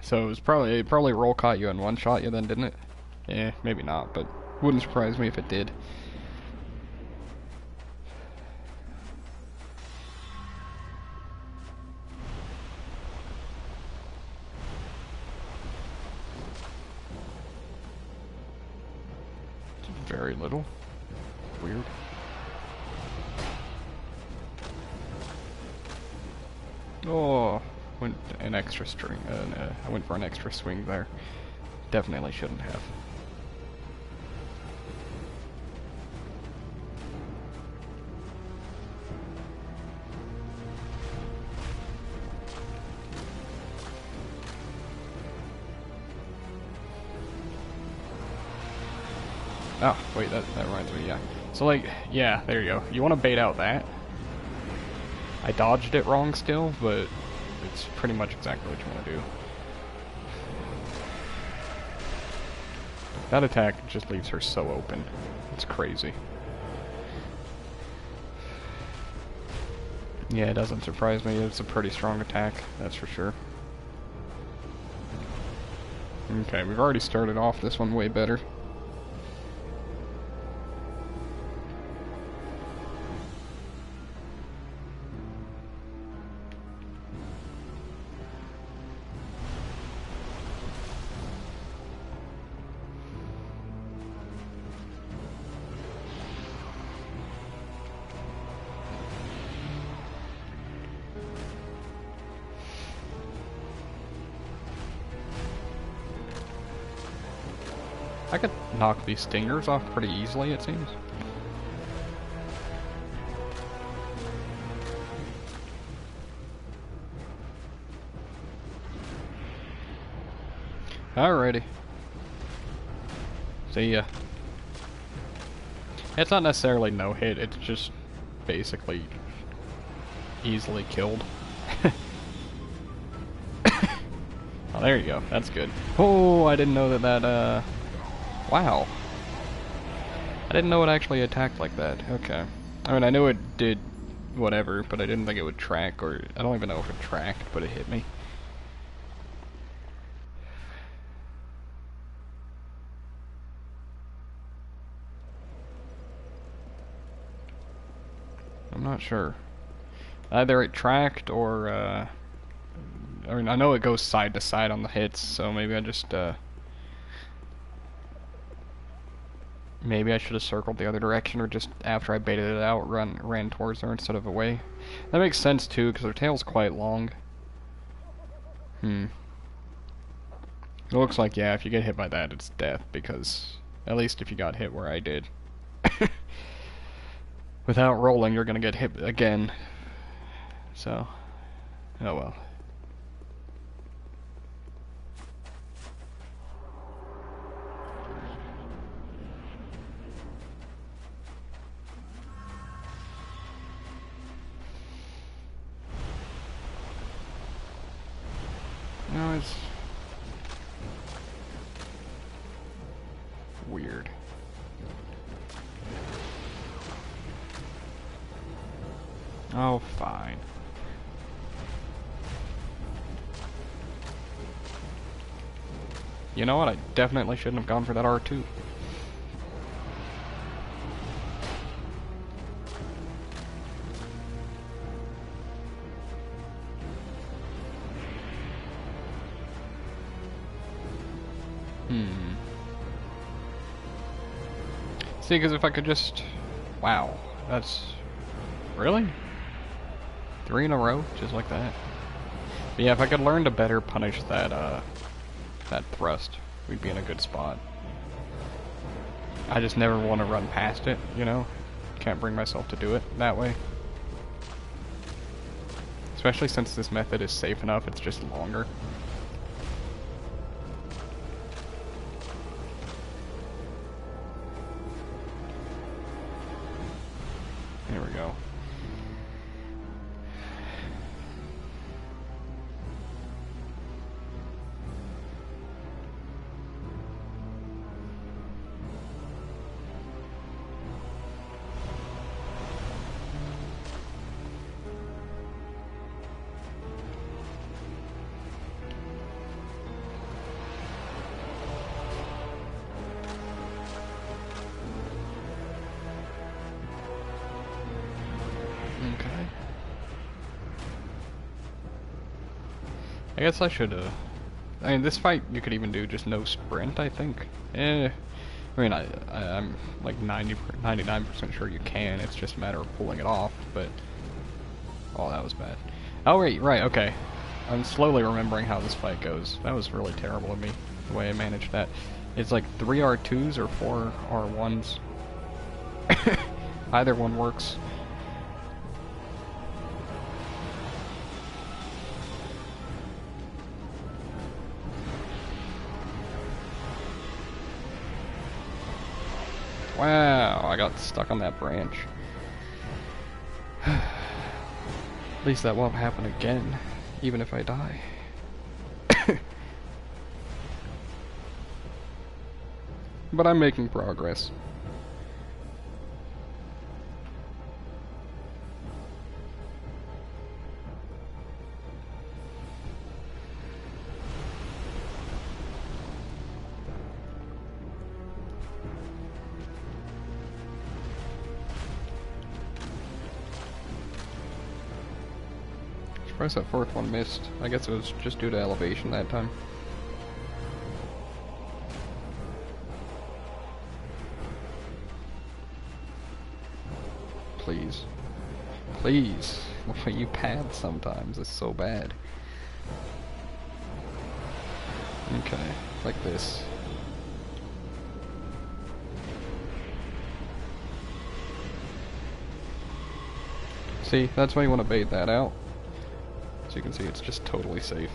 So it probably roll caught you and one shot you then, didn't it? Yeah, maybe not, but wouldn't surprise me if it did. Very little. Weird. Oh, went an extra string. I went for an extra swing there. Definitely shouldn't have. Oh, wait, that reminds me, yeah. So, like, yeah, there you go. You want to bait out that. I dodged it wrong still, but it's pretty much exactly what you want to do. That attack just leaves her so open. It's crazy. Yeah, it doesn't surprise me. It's a pretty strong attack, that's for sure. Okay, we've already started off this one way better. I could knock these stingers off pretty easily, it seems. Alrighty. See ya. It's not necessarily no hit, it's just basically easily killed. Oh, there you go. That's good. Oh, I didn't know that wow. I didn't know it actually attacked like that. Okay. I mean, I knew it did whatever, but I didn't think it would track, or I don't even know if it tracked, but it hit me. I'm not sure. Either it tracked or, I mean, I know it goes side to side on the hits, so maybe I just, maybe I should have circled the other direction, or just after I baited it out, ran towards her instead of away. That makes sense too, because her tail's quite long. It looks like, yeah, if you get hit by that, it's death, because at least if you got hit where I did. Without rolling, you're gonna get hit again. So, oh well. No, it's weird. Oh, fine. You know what? I definitely shouldn't have gone for that R2. See, because if I could just... Wow. That's... Really? 3 in a row? Just like that? But yeah, if I could learn to better punish that, that thrust, we'd be in a good spot. I just never want to run past it, you know? Can't bring myself to do it that way. Especially since this method is safe enough, it's just longer. There we go. I guess I should, I mean, this fight you could even do just no sprint, I think. I mean, I'm like 99% sure you can, it's just a matter of pulling it off, but... Oh, that was bad. Oh, wait, right, okay. I'm slowly remembering how this fight goes. That was really terrible of me, the way I managed that. It's like 3 R2s or 4 R1s. Either one works. Wow, I got stuck on that branch. At least that won't happen again, even if I die. But I'm making progress. Surprised that fourth one missed. I guess it was just due to elevation that time. Please. Please. The way you pad sometimes is so bad. Okay, like this. See, that's why you want to bait that out. So you can see it's just totally safe.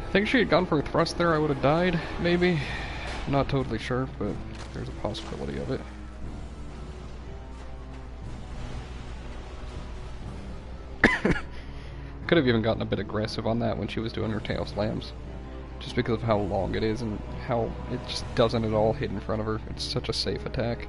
I think if she had gone for a thrust there, I would have died, maybe. I'm not totally sure, but there's a possibility of it. Could have even gotten a bit aggressive on that when she was doing her tail slams. Just because of how long it is and how it just doesn't at all hit in front of her. It's such a safe attack.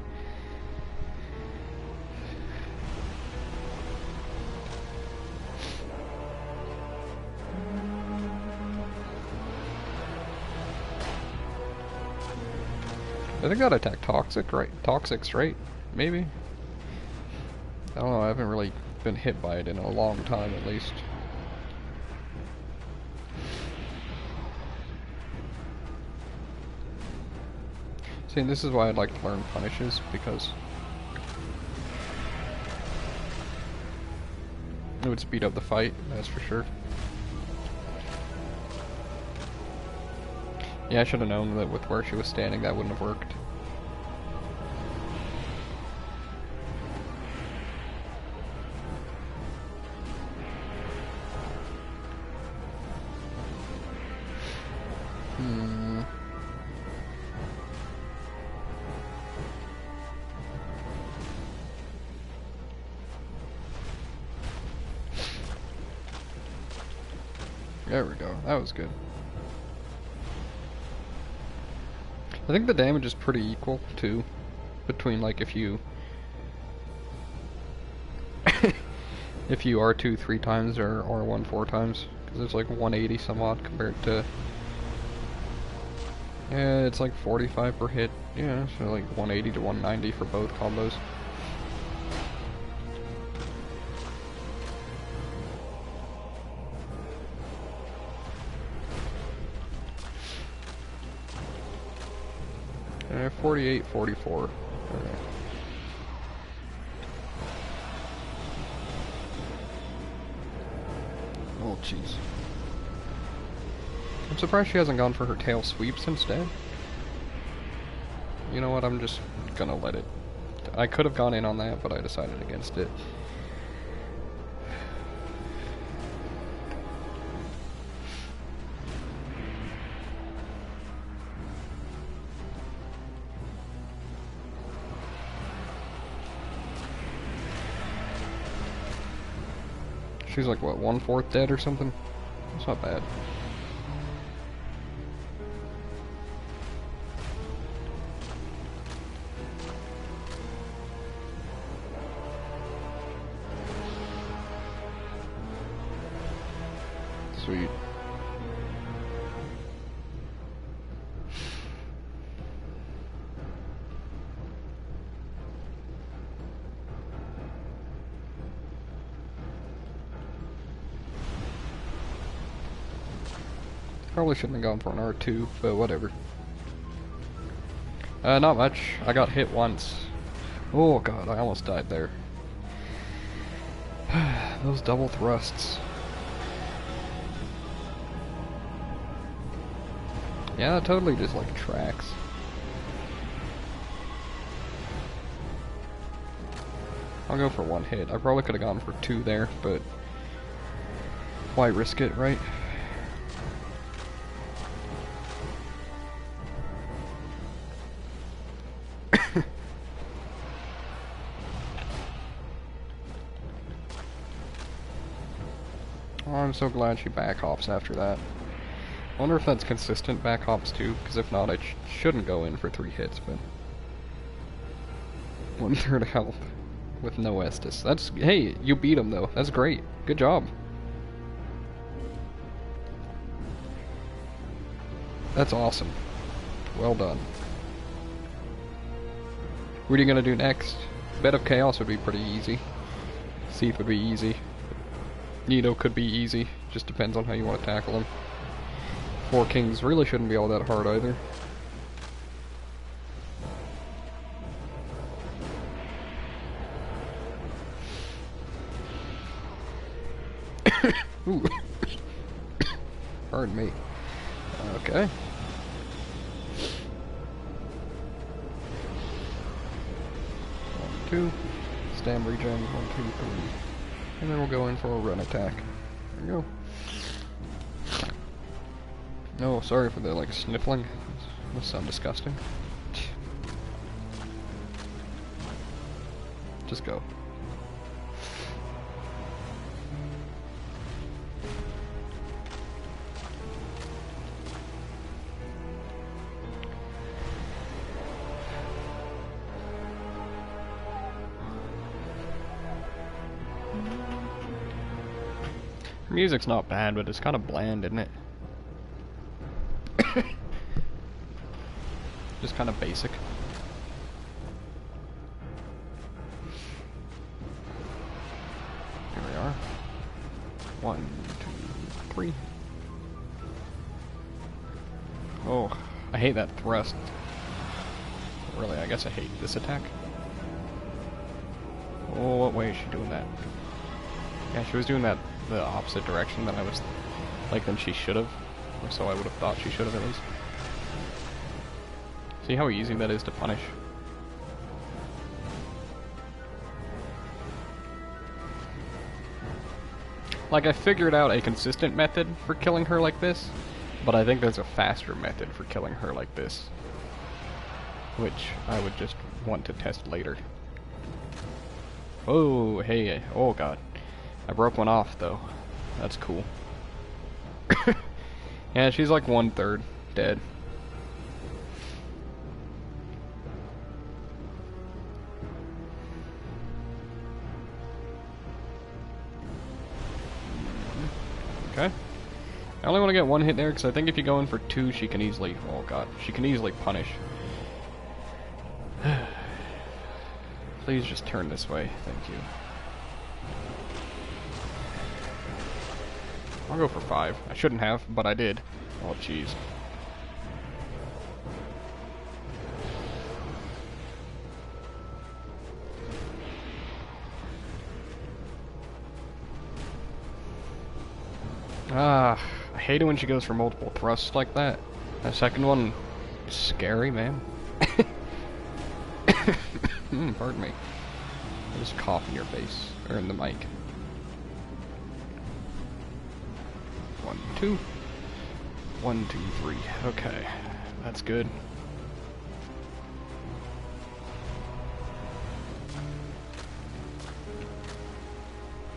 I think that attack Toxic, right? Toxic straight, maybe? I don't know, I haven't really been hit by it in a long time at least. See, and this is why I'd like to learn punishes, because it would speed up the fight, that's for sure. Yeah, I should have known that with where she was standing that wouldn't have worked. There we go, that was good. I think the damage is pretty equal, too, between, like, if you if you R2 3 times or R1 4 times, because it's like 180 some odd compared to, yeah, it's like 45 per hit, yeah, so like 180 to 190 for both combos. Uh, 48, 44. Oh, jeez. I'm surprised she hasn't gone for her tail sweeps instead. You know what, I'm just gonna let it. I could have gone in on that, but I decided against it. She's like, what, 1/4 dead or something? That's not bad. Sweet. Probably shouldn't have gone for an R2, but whatever. Not much. I got hit once. Oh god, I almost died there. Those double thrusts. Yeah, it totally just like tracks. I'll go for one hit. I probably could have gone for two there, but why risk it, right? Oh, I'm so glad she back hops after that. I wonder if that's consistent back hops too, because if not, I shouldn't go in for 3 hits, but 1/3 health with no Estus. That's, hey, you beat him though. That's great. Good job. That's awesome. Well done. What are you gonna do next? Bed of Chaos would be pretty easy. Seath would be easy. Nito could be easy. Just depends on how you want to tackle him. 4 Kings really shouldn't be all that hard either. Ooh. Pardon me. Okay. One, two. Stam regen. 1, 2, 3. And then we'll go in for a run attack. There we go. No, sorry for the like sniffling. This must sound disgusting. Just go. The music's not bad, but it's kind of bland, isn't it? Just kind of basic. Here we are. 1, 2, 3. Oh, I hate that thrust. Really, I guess I hate this attack. Oh, what way is she doing that? Yeah, she was doing that the opposite direction that I was like than she should have, or so I would have thought she should have at least. See how easy that is to punish? Like, I figured out a consistent method for killing her like this, but I think there's a faster method for killing her like this, which I would just want to test later. Oh, hey, oh god. I broke one off, though. That's cool. Yeah, she's like 1/3 dead. Okay. I only want to get 1 hit there, because I think if you go in for 2, she can easily... Oh god, she can easily punish. Please just turn this way, thank you. I'll go for 5. I shouldn't have, but I did. Oh, jeez. Ah, I hate it when she goes for multiple thrusts like that. That second one is scary, man. Pardon me. I just cough in your face, or in the mic. 1, 2. 1, 2, 3. Okay, that's good.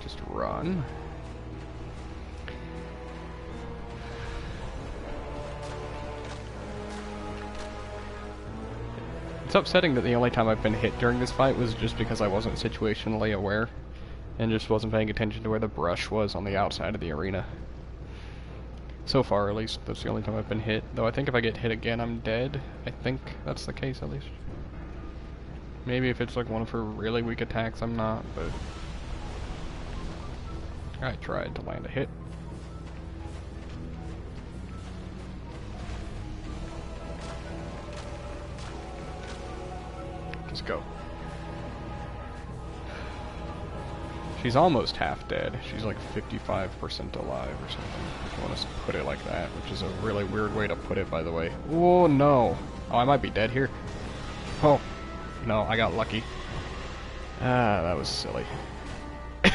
Just run. It's upsetting that the only time I've been hit during this fight was just because I wasn't situationally aware and just wasn't paying attention to where the brush was on the outside of the arena. So far, at least, that's the only time I've been hit. Though I think if I get hit again, I'm dead. I think that's the case, at least. Maybe if it's like one of her really weak attacks, I'm not, but... I tried to land a hit. Just go. She's almost half dead. She's like 55% alive or something, if you want to put it like that, which is a really weird way to put it, by the way. Oh, no. Oh, I might be dead here. Oh, no, I got lucky. Ah, that was silly. I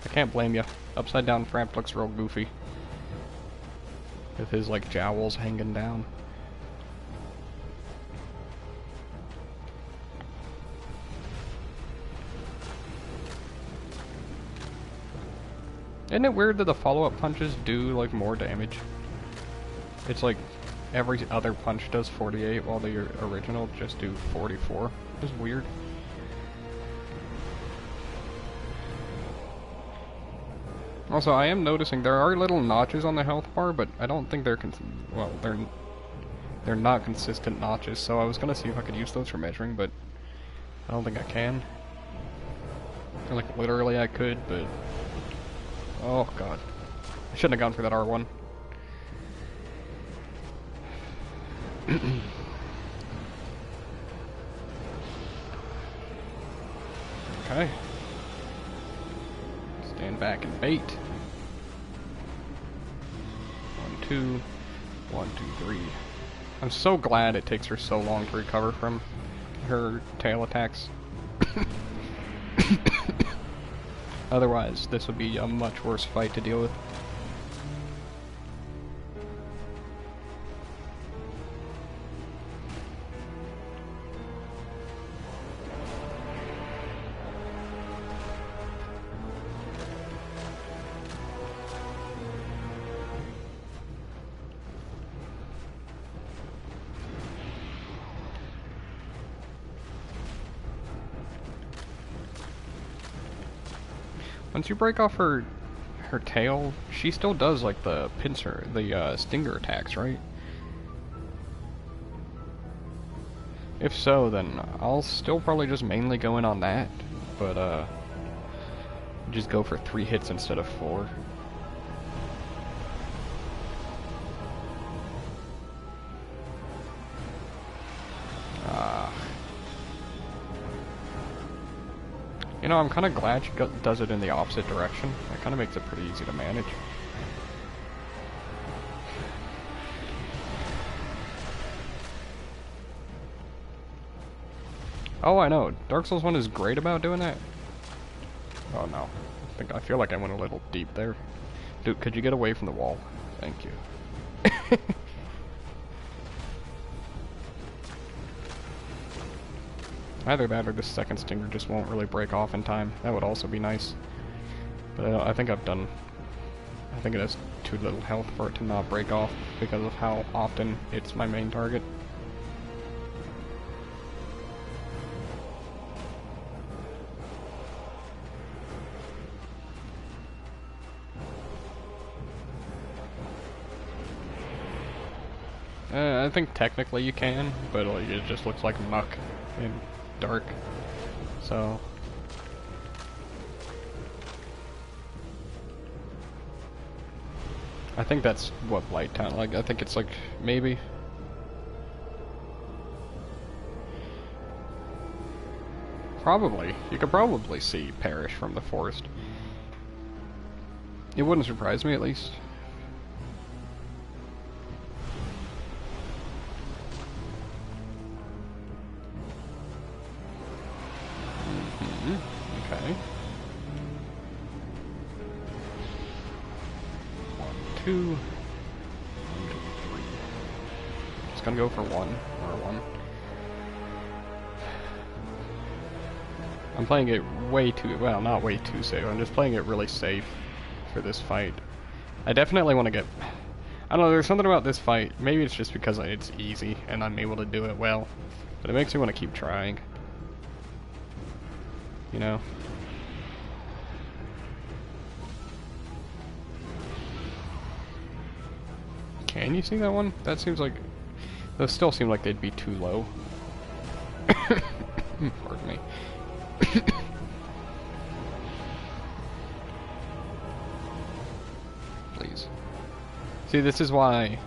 can't blame you. Upside down Framp looks real goofy. With his, like, jowls hanging down. Isn't it weird that the follow-up punches do, like, more damage? It's like every other punch does 48 while the original just do 44. It's weird. Also, I am noticing there are little notches on the health bar, but I don't think they're they're not consistent notches, so I was gonna see if I could use those for measuring, but I don't think I can. Or, like, literally I could, but... Oh, God. I shouldn't have gone for that R1. Okay. Stand back and bait. 1, 2. 1, 2, 3. I'm so glad it takes her so long to recover from her tail attacks. Otherwise, this would be a much worse fight to deal with. Once you break off her tail, she still does like the pincer, the stinger attacks, right? If so, then I'll still probably just mainly go in on that, but just go for 3 hits instead of 4. You know, I'm kind of glad she does it in the opposite direction. That kind of makes it pretty easy to manage. Oh, I know. Dark Souls 1 is great about doing that. Oh no. I feel like I went a little deep there. Dude, could you get away from the wall? Thank you. Either that or the second stinger just won't really break off in time. That would also be nice. But I think I've done... I think it has too little health for it to not break off because of how often it's my main target. I think technically you can, but like, it just looks like muck and dark. So I think that's what Blight Town, like, I think it's like, maybe. Probably. You could probably see Perish from the forest. It wouldn't surprise me, at least. Okay. 1, 2. 1, 2, 3. Just gonna go for 1 or 1. I'm playing it way too, well, not way too safe. I'm just playing it really safe for this fight. I definitely want to get, I don't know, there's something about this fight. Maybe it's just because it's easy and I'm able to do it well, but it makes me want to keep trying. You know? Can you see that one? That seems like... Those still seem like they'd be too low. Pardon me. Please. See, this is why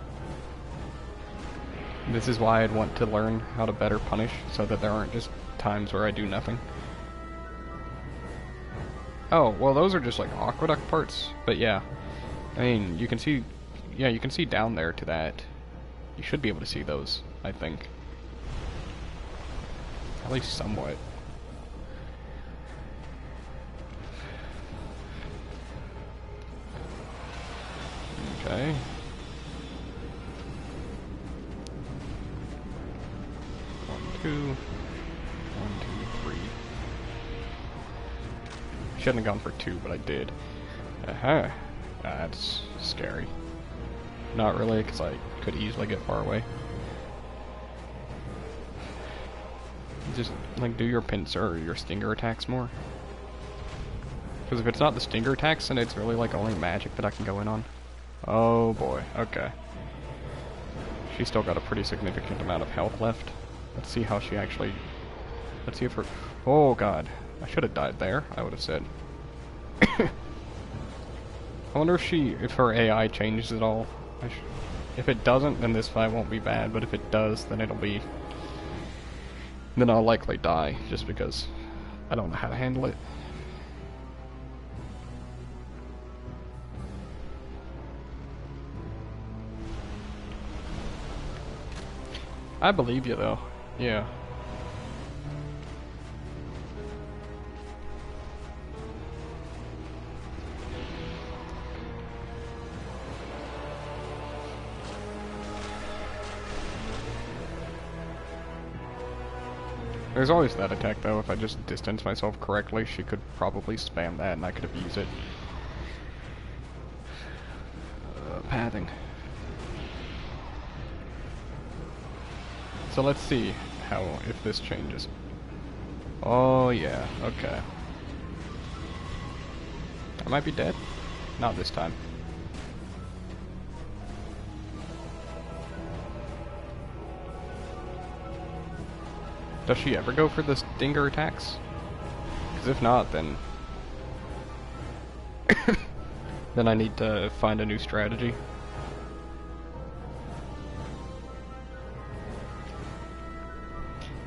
This is why I'd want to learn how to better punish, so that there aren't just times where I do nothing. Oh, well those are just like aqueduct parts, but yeah. I mean, you can see, yeah, you can see down there to that. You should be able to see those, I think. At least somewhat. Okay. One, two, three. Shouldn't have gone for 2, but I did. That's scary. Not really, because I could easily get far away. Just, like, do your pincer or your stinger attacks more. Because if it's not the stinger attacks, then it's really, like, only magic that I can go in on. Oh, boy. Okay. She's still got a pretty significant amount of health left. Let's see how she actually... Let's see if her... Oh, God. I should have died there, I would have said. I wonder if her AI changes at all. If it doesn't, then this fight won't be bad, but if it does, then it'll be... Then I'll likely die, just because I don't know how to handle it. I believe you, though. Yeah. There's always that attack, though. If I just distance myself correctly, she could probably spam that, and I could abuse it. Pathing. So let's see if this changes. Oh, yeah. Okay. I might be dead. Not this time. Does she ever go for the stinger attacks? Because if not, then... then I need to find a new strategy.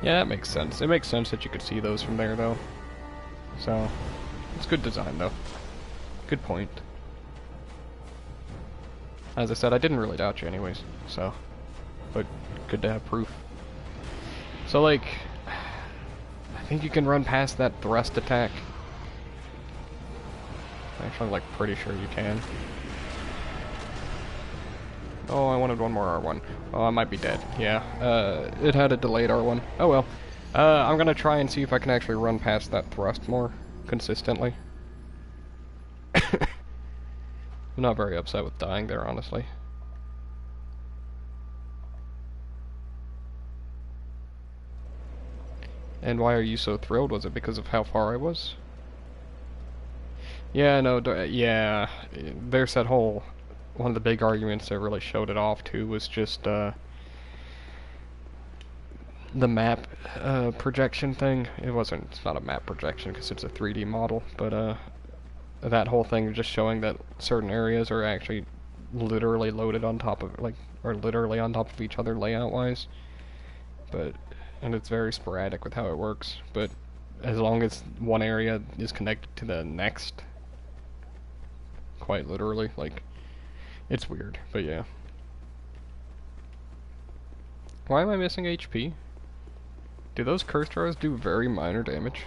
Yeah, that makes sense. It makes sense that you could see those from there, though. So, it's good design, though. Good point. As I said, I didn't really doubt you anyways, so... But, good to have proof. So, like... I think you can run past that thrust attack. Actually, I'm, like, pretty sure you can. Oh, I wanted one more R1. Oh, I might be dead. Yeah, it had a delayed R1. Oh well. I'm gonna try and see if I can actually run past that thrust more consistently. I'm not very upset with dying there, honestly. And why are you so thrilled? Was it because of how far I was? Yeah, no, yeah, there's that whole... One of the big arguments that really showed it off, too, was just, the map, projection thing. It's not a map projection, because it's a 3D model, but, that whole thing just showing that certain areas are actually literally loaded on top of, like, or literally on top of each other layout-wise. And it's very sporadic with how it works, but as long as one area is connected to the next, quite literally, like... It's weird, but yeah. Why am I missing HP? Do those curse throws do very minor damage?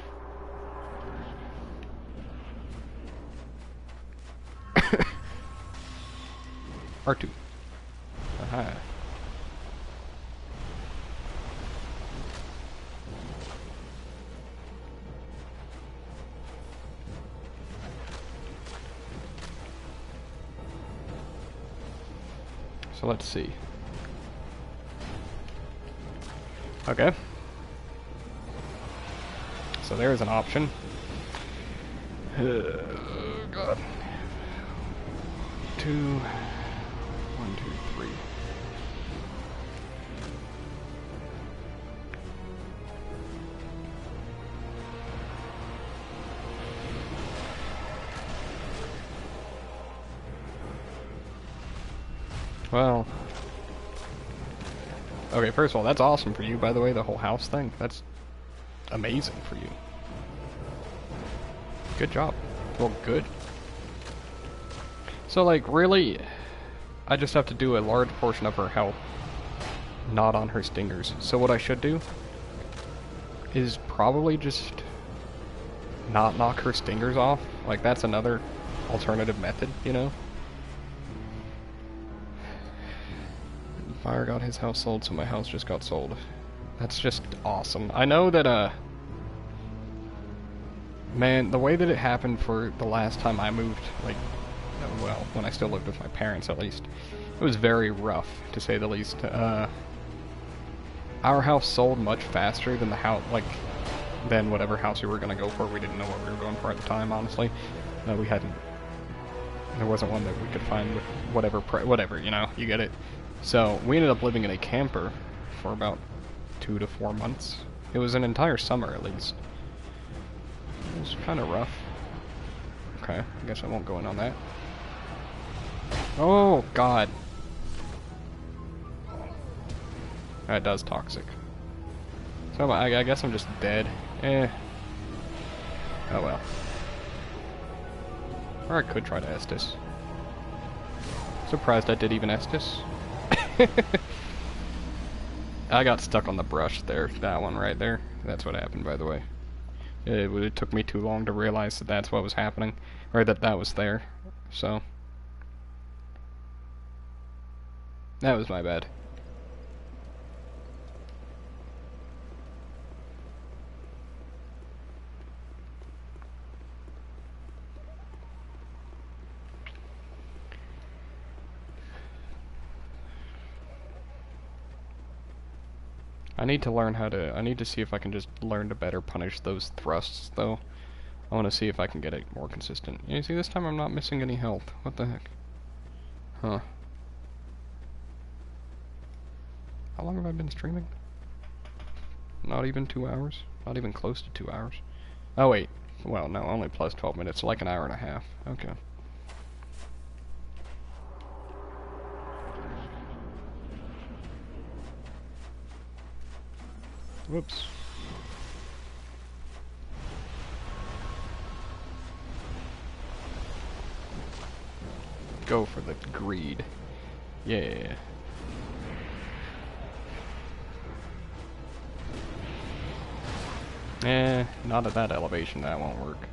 R2. Aha. So let's see. Okay. So there's an option. Oh, God. 1, 2, 3. Well, Okay, first of all, that's awesome for you, by the way, the whole house thing. That's amazing for you. Good job. Well, good. So, like, really, I just have to do a large portion of her health, not on her stingers. So what I should do is probably just not knock her stingers off. Like, that's another alternative method, you know? Fire got his house sold, so my house just got sold. That's just awesome. I know that, man, the way that it happened for the last time I moved, like, well, when I still lived with my parents at least, it was very rough, to say the least. Our house sold much faster than the house, like, than whatever house we were gonna go for. We didn't know what we were going for at the time, honestly. We hadn't, there wasn't one that we could find with whatever, you know, you get it. So, we ended up living in a camper for about 2 to 4 months. It was an entire summer, at least. It was kind of rough. Okay, I guess I won't go in on that. Oh, God. That does toxic. So I guess I'm just dead. Eh. Oh well. Or I could try to Estus. Surprised I did even Estus. I got stuck on the brush there. That one right there. That's what happened, by the way. It took me too long to realize that that's what was happening. Or that was there. So. That was my bad. I need to learn how to, I need to see if I can just learn to better punish those thrusts, though. I want to see if I can get it more consistent. You see, this time I'm not missing any health. What the heck? Huh. How long have I been streaming? Not even 2 hours? Not even close to 2 hours. Oh wait. Well, no, only plus 12 minutes, so like an hour and a half. Okay. Whoops. Go for the greed. Yeah. Not at that elevation, that won't work.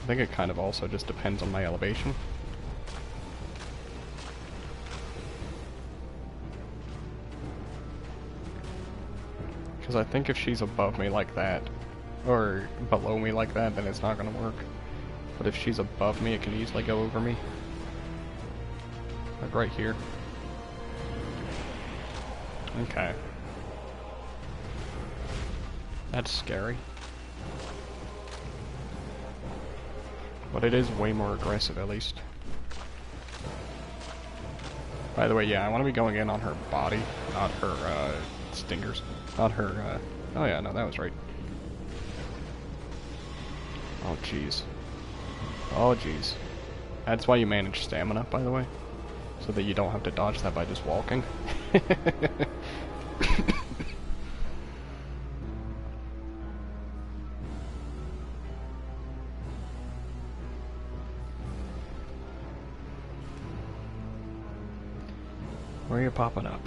I think it kind of also just depends on my elevation. Because I think if she's above me like that, or below me like that, then it's not going to work. But if she's above me, it can easily go over me. Like right here. Okay. That's scary. But it is way more aggressive, at least. By the way, yeah, I want to be going in on her body, not her, stingers. Not her, oh yeah, no, that was right. Oh, jeez. Oh, jeez. That's why you manage stamina, by the way. So that you don't have to dodge that by just walking. Where are you popping up?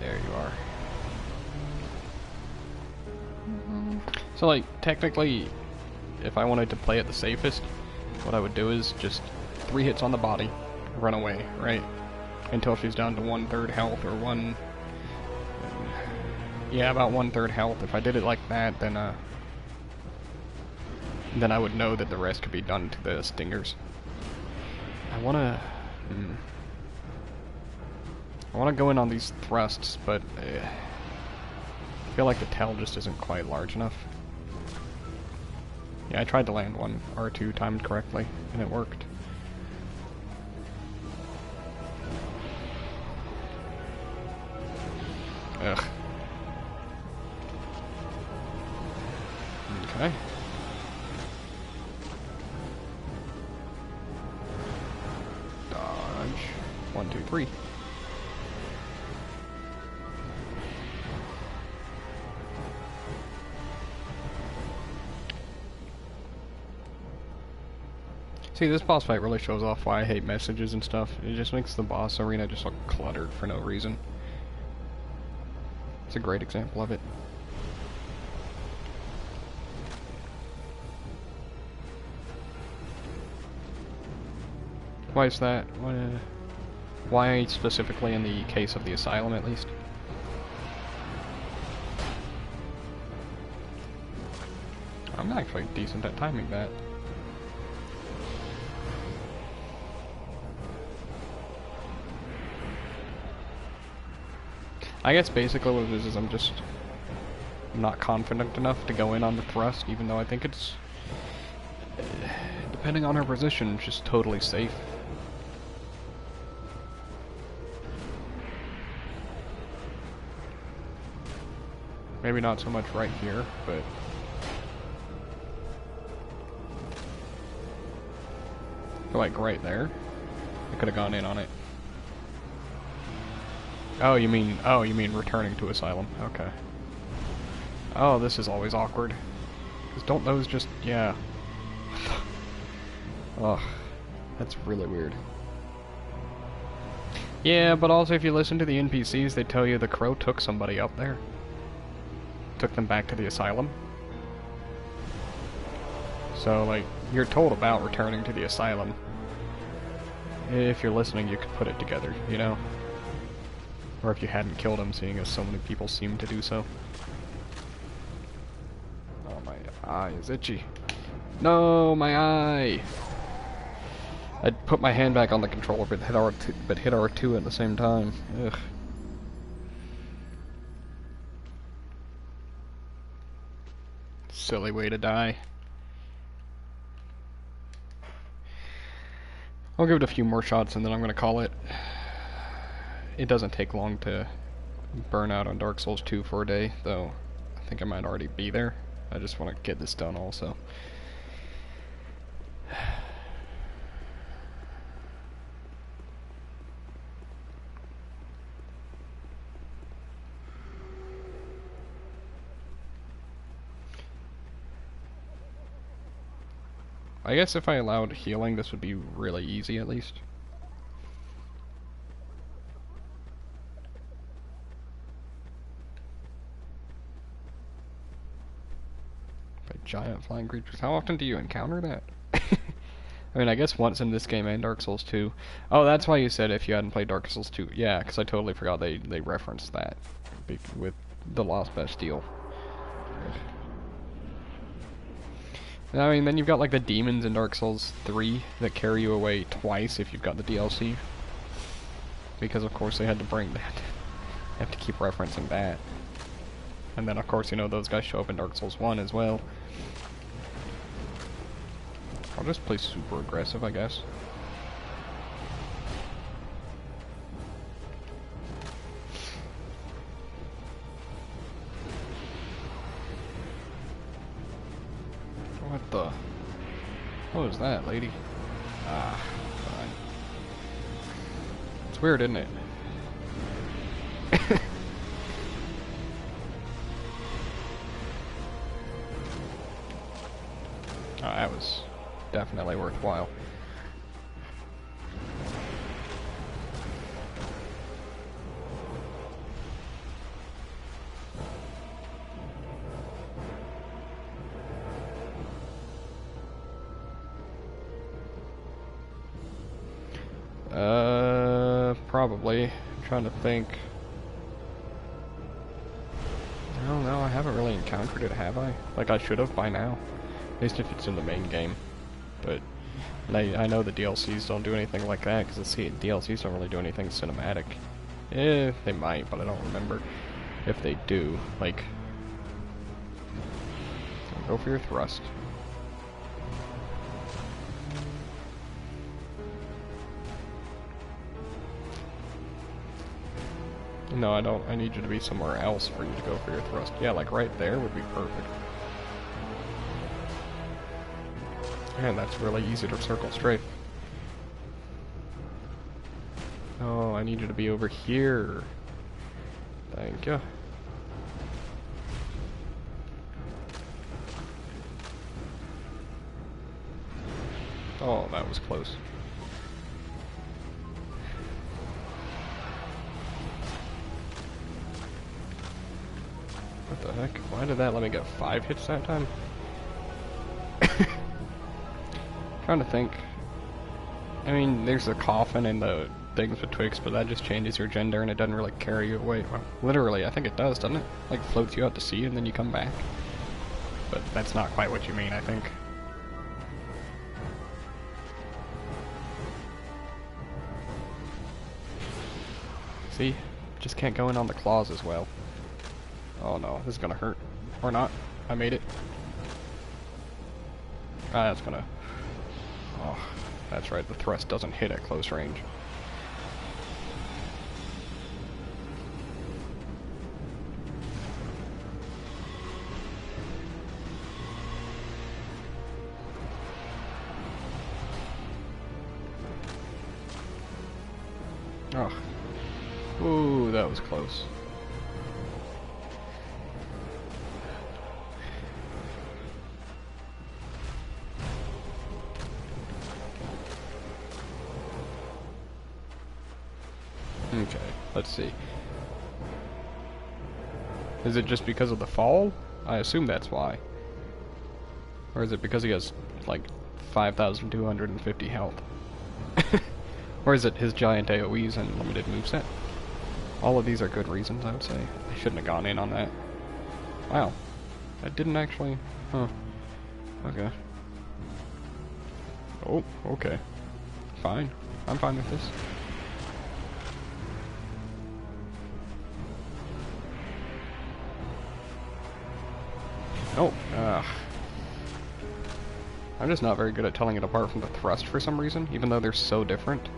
There you are. So, like, technically, if I wanted to play it the safest, what I would do is just 3 hits on the body, run away, right? Until she's down to 1/3 health, or yeah, about 1/3 health. If I did it like that, then I would know that the rest could be done to the stingers. I wanna go in on these thrusts, but I feel like the tail just isn't quite large enough. Yeah, I tried to land one R2 timed correctly, and it worked. Ugh. Okay. Dodge. 1, 2, 3. See, this boss fight really shows off why I hate messages and stuff. It just makes the boss arena just look cluttered for no reason. It's a great example of it. Why is that? Why specifically in the case of the asylum, at least? I'm actually decent at timing that. I guess basically what it is I'm just not confident enough to go in on the thrust, even though I think it's, depending on her position, just totally safe. Maybe not so much right here, but... I feel like right there, I could have gone in on it. Oh, you mean returning to Asylum. Okay. Oh, this is always awkward. Because don't those just... yeah. Ugh. That's really weird. Yeah, but also if you listen to the NPCs, they tell you the crow took somebody up there. Took them back to the Asylum. So, like, you're told about returning to the Asylum. If you're listening, you could put it together, you know? Or if you hadn't killed him, seeing as so many people seem to do so. Oh, my eye is itchy. No, my eye! I'd put my hand back on the controller, but hit R2 at the same time. Ugh. Silly way to die. I'll give it a few more shots and then I'm gonna call it. It doesn't take long to burn out on Dark Souls 2 for a day, though I think I might already be there. I just want to get this done also. I guess if I allowed healing, this would be really easy at least. By giant flying creatures. How often do you encounter that? I mean, I guess once in this game and Dark Souls 2. Oh, that's why you said if you hadn't played Dark Souls 2. Yeah, because I totally forgot they referenced that with the Lost Bastille. I mean, then you've got like the demons in Dark Souls 3 that carry you away twice if you've got the DLC. Because of course they had to bring that. You have to keep referencing that. And then of course, you know, those guys show up in Dark Souls 1 as well. I'll just play super aggressive, I guess. What the? What was that, lady? Ah, fine. It's weird, isn't it? Oh, that was definitely worthwhile. Probably. I'm trying to think. I don't know, I haven't really encountered it, have I? Like, I should have by now. At least if it's in the main game. But I know the DLCs don't do anything like that, because the DLCs don't really do anything cinematic. Eh, they might, but I don't remember. If they do, like... Go for your thrust. No, I don't. I need you to be somewhere else for you to go for your thrust. Yeah, like right there would be perfect. And that's really easy to circle strafe. Oh, I need you to be over here. Thank you. Oh, that was close. What the heck? Why did that let me get 5 hits that time? Trying to think. I mean, there's the coffin and the things betwixt, but that just changes your gender and it doesn't really carry you away. Well, literally, I think it does, doesn't it? Like, floats you out to sea and then you come back. But that's not quite what you mean, I think. See? Just can't go in on the claws as well. Oh no, this is gonna hurt. Or not. I made it. Ah, that's gonna... Oh, that's right, the thrust doesn't hit at close range. Oh. Ooh, that was close. Okay, let's see. Is it just because of the fall? I assume that's why. Or is it because he has, like, 5,250 health? Or is it his giant AoEs and limited moveset? All of these are good reasons, I would say. I shouldn't have gone in on that. Wow. That didn't actually... Huh. Okay. Oh, okay. Fine. I'm fine with this. Oh, I'm just not very good at telling it apart from the thrust for some reason, even though they're so different.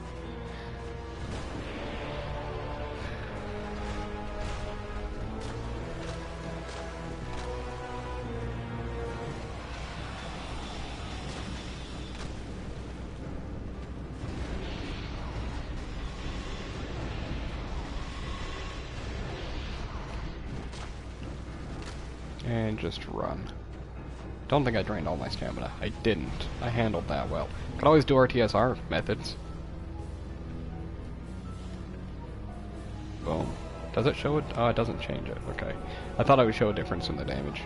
And just run. Don't think I drained all my stamina. I didn't. I handled that well. Could always do RTSR methods. Boom. Does it show it? Oh, it doesn't change it. Okay. I thought I would show a difference in the damage.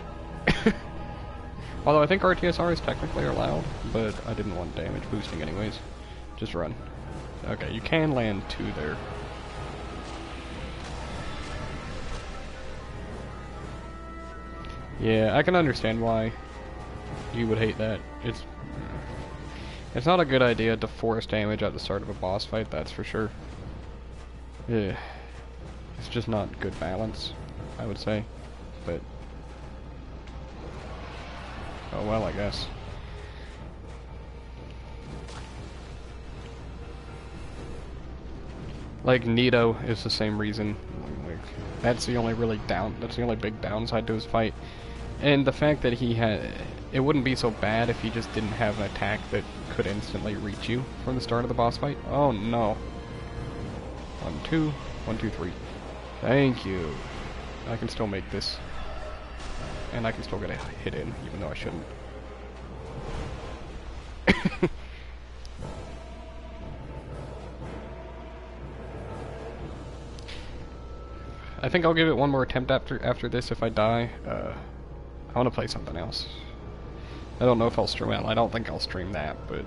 Although I think RTSR is technically allowed, but I didn't want damage boosting anyways. Just run. Okay, you can land 2 there. Yeah, I can understand why you would hate that. It's not a good idea to force damage at the start of a boss fight, that's for sure. Yeah. It's just not good balance, I would say. But oh well, I guess. Like Nito is the same reason. Like, that's the only big downside to his fight. And the fact that he had... It wouldn't be so bad if he just didn't have an attack that could instantly reach you from the start of the boss fight. Oh no. 1, 2, 1, 2, 3. Thank you. I can still make this. And I can still get a hit in, even though I shouldn't. I think I'll give it one more attempt after this if I die. I want to play something else. I don't know if I'll stream it. I don't think I'll stream that, but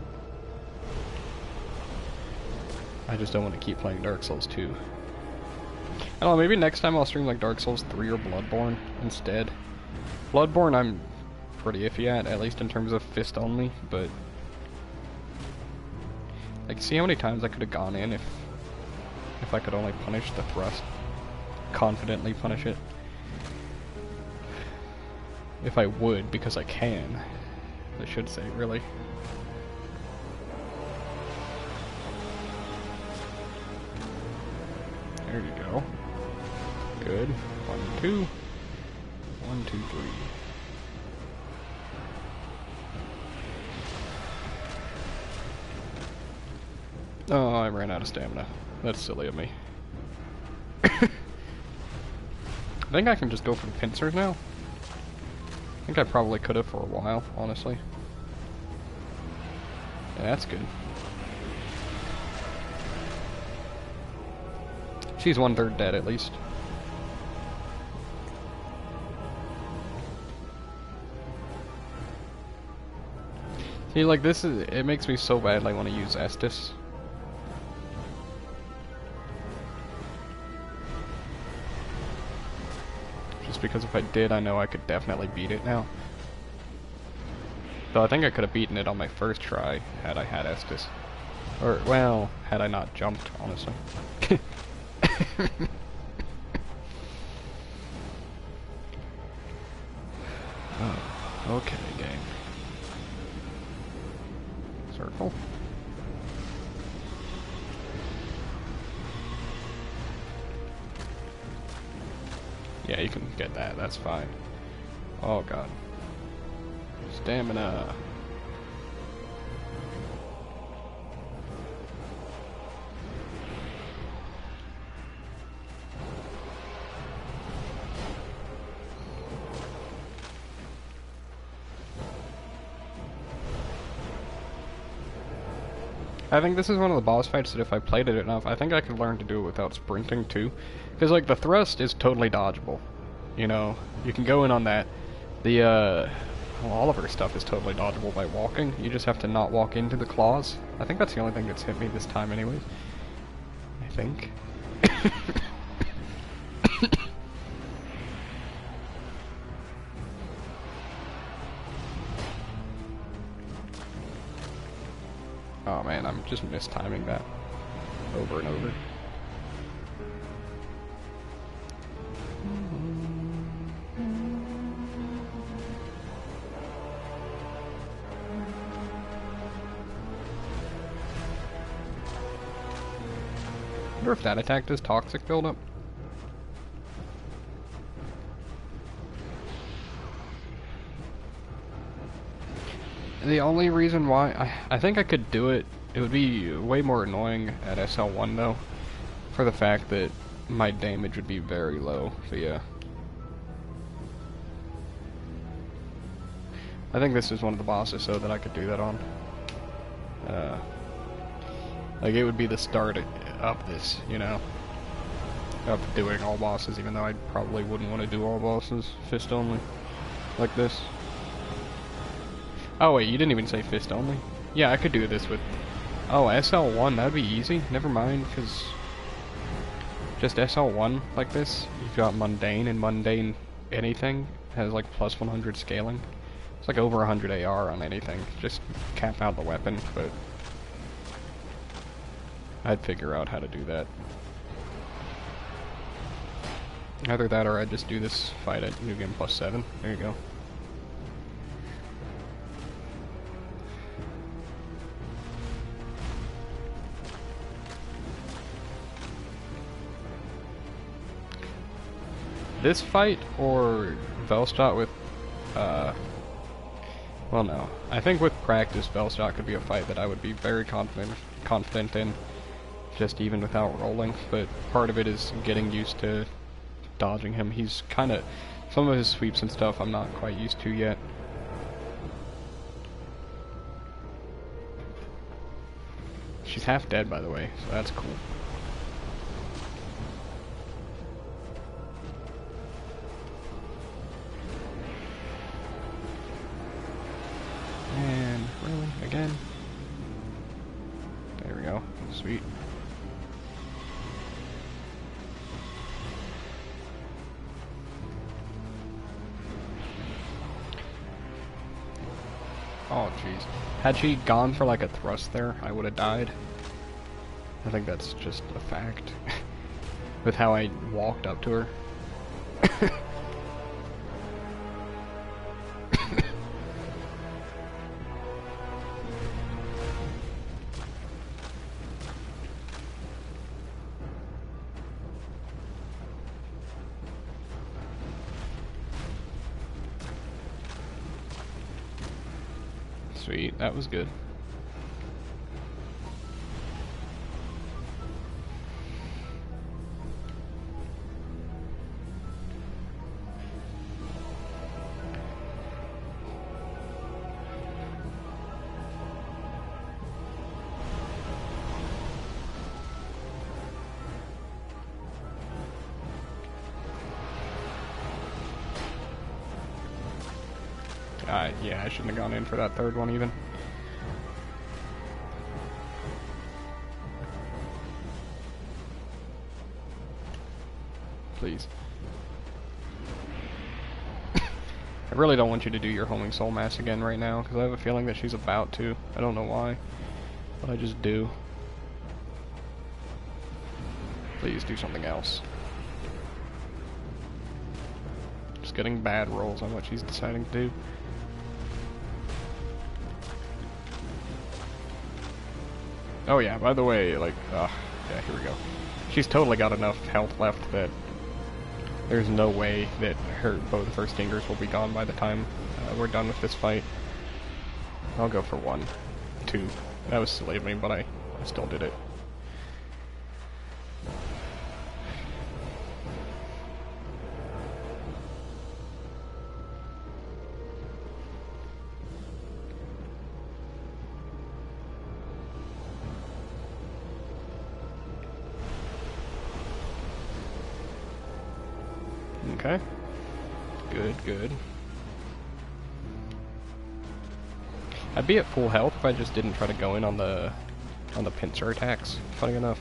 I just don't want to keep playing Dark Souls 2. I don't know, maybe next time I'll stream like Dark Souls 3 or Bloodborne instead. Bloodborne I'm pretty iffy at least in terms of fist only, but like see how many times I could have gone in if I could only punish the thrust. Confidently punish it. If I would, because I can. I should say, really. There you go. Good. 1, 2. 1, 2, 3. Oh, I ran out of stamina. That's silly of me. I think I can just go for the pincers now. I think I probably could have for a while, honestly. That's good. She's 1/3 dead at least. See, like, this is, it makes me so badly want to use Estus. Just because if I did, I know I could definitely beat it now. Though I think I could have beaten it on my first try had I had Estus. Or, well, had I not jumped, honestly. Oh, okay, game. Circle. Yeah, you can get that, that's fine. Oh god. Stamina. I think this is one of the boss fights that if I played it enough, I think I could learn to do it without sprinting too. Because like the thrust is totally dodgeable. You know, you can go in on that. The well, all of her stuff is totally dodgeable by walking. You just have to not walk into the claws. I think that's the only thing that's hit me this time anyways. I think. Oh man, I'm just mistiming that over and over. I wonder if that attack does toxic buildup. The only reason why I think I could do it, it would be way more annoying at SL1 though, for the fact that my damage would be very low, so yeah. I think this is one of the bosses so that I could do that on. Like it would be the start of this, you know, of doing all bosses, even though I probably wouldn't want to do all bosses, fist only, like this. Oh wait, you didn't even say fist only? Yeah, I could do this with... Oh, SL1, that'd be easy. Never mind, because... Just SL1 like this, you've got mundane, and mundane anything has like plus 100 scaling. It's like over 100 AR on anything. Just cap out the weapon, but... I'd figure out how to do that. Either that or I'd just do this fight at New Game Plus 7. There you go. This fight or Velstadt with, well no. I think with practice Velstadt could be a fight that I would be very confident in, just even without rolling, but part of it is getting used to dodging him. He's kinda, some of his sweeps and stuff I'm not quite used to yet. She's half dead by the way, so that's cool. And really, again. There we go. Sweet. Oh jeez. Had she gone for like a thrust there, I would have died. I think that's just a fact. With how I walked up to her. Sweet, that was good. Yeah, I shouldn't have gone in for that third one even. Please. I really don't want you to do your homing soul mass again right now, because I have a feeling that she's about to. I don't know why, but I just do. Please do something else. Just getting bad rolls on what she's deciding to do. Oh yeah, by the way, like, yeah, here we go. She's totally got enough health left that there's no way that both of her stingers will be gone by the time we're done with this fight. I'll go for 1, 2. That was silly of me, but I still did it. Okay. Good, good. I'd be at full health if I just didn't try to go in on the pincer attacks, funny enough.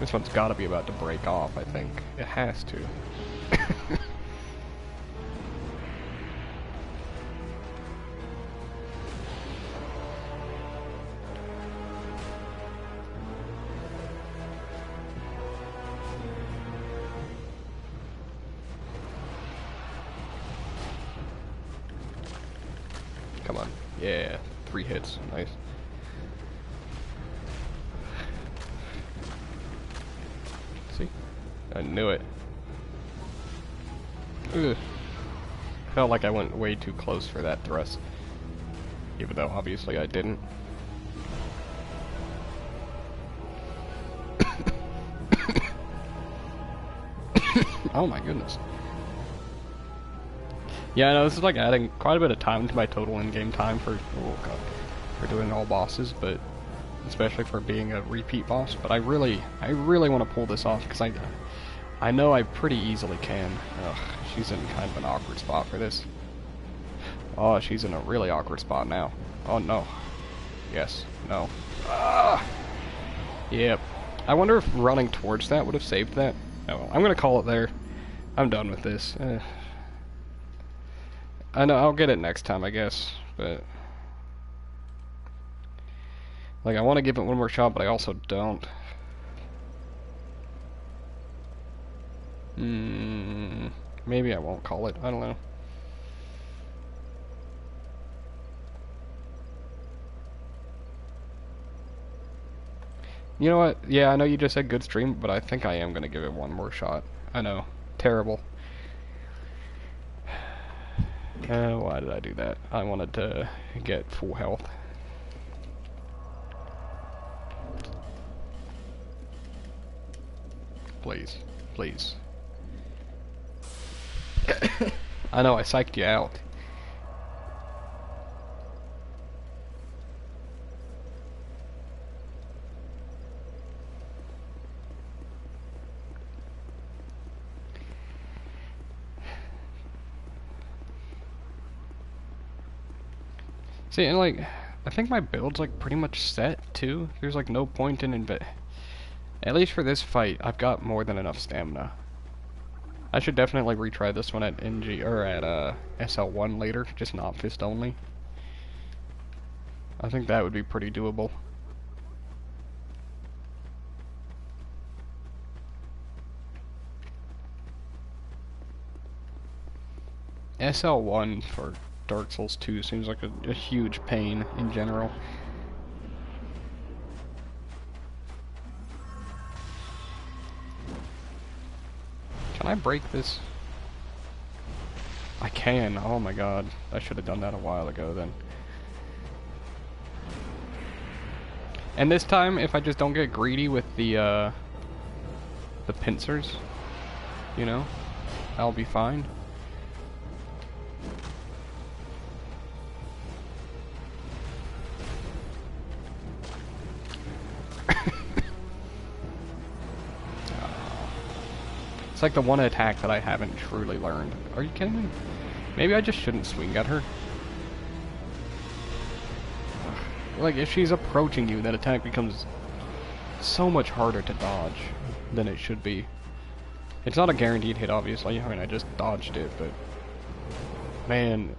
This one's gotta be about to break off, I think. It has to. Come on. Yeah, 3 hits. Nice. See? I knew it. Ugh. Felt like I went way too close for that thrust. Even though obviously I didn't. Oh my goodness. Yeah, I know this is like adding quite a bit of time to my total in-game time for doing all bosses, but especially for being a repeat boss. But I really want to pull this off because I know I pretty easily can. Ugh, she's in kind of an awkward spot for this. Oh, she's in a really awkward spot now. Oh no. Yes. No. Ah. Yep. I wonder if running towards that would have saved that. Oh well, I'm gonna call it there. I'm done with this. I know, I'll get it next time, I guess, but... Like, I want to give it one more shot, but I also don't. Maybe I won't call it, I don't know. You know what? Yeah, I know you just said good stream, but I think I am going to give it one more shot. I know. Terrible. Why did I do that? I wanted to get full health. Please. Please. I know, I psyched you out. See, and like, I think my build's like pretty much set too. There's like no point in at least for this fight, I've got more than enough stamina. I should definitely retry this one at NG or at SL1 later, just not fist only. I think that would be pretty doable. SL1 for Dark Souls 2 seems like a huge pain in general. Can I break this? I can. Oh my god. I should have done that a while ago then. And this time, if I just don't get greedy with the pincers, you know, I'll be fine. It's like the one attack that I haven't truly learned. Are you kidding me? Maybe I just shouldn't swing at her. Like, if she's approaching you, that attack becomes so much harder to dodge than it should be. It's not a guaranteed hit, obviously. I mean, I just dodged it, but... Man,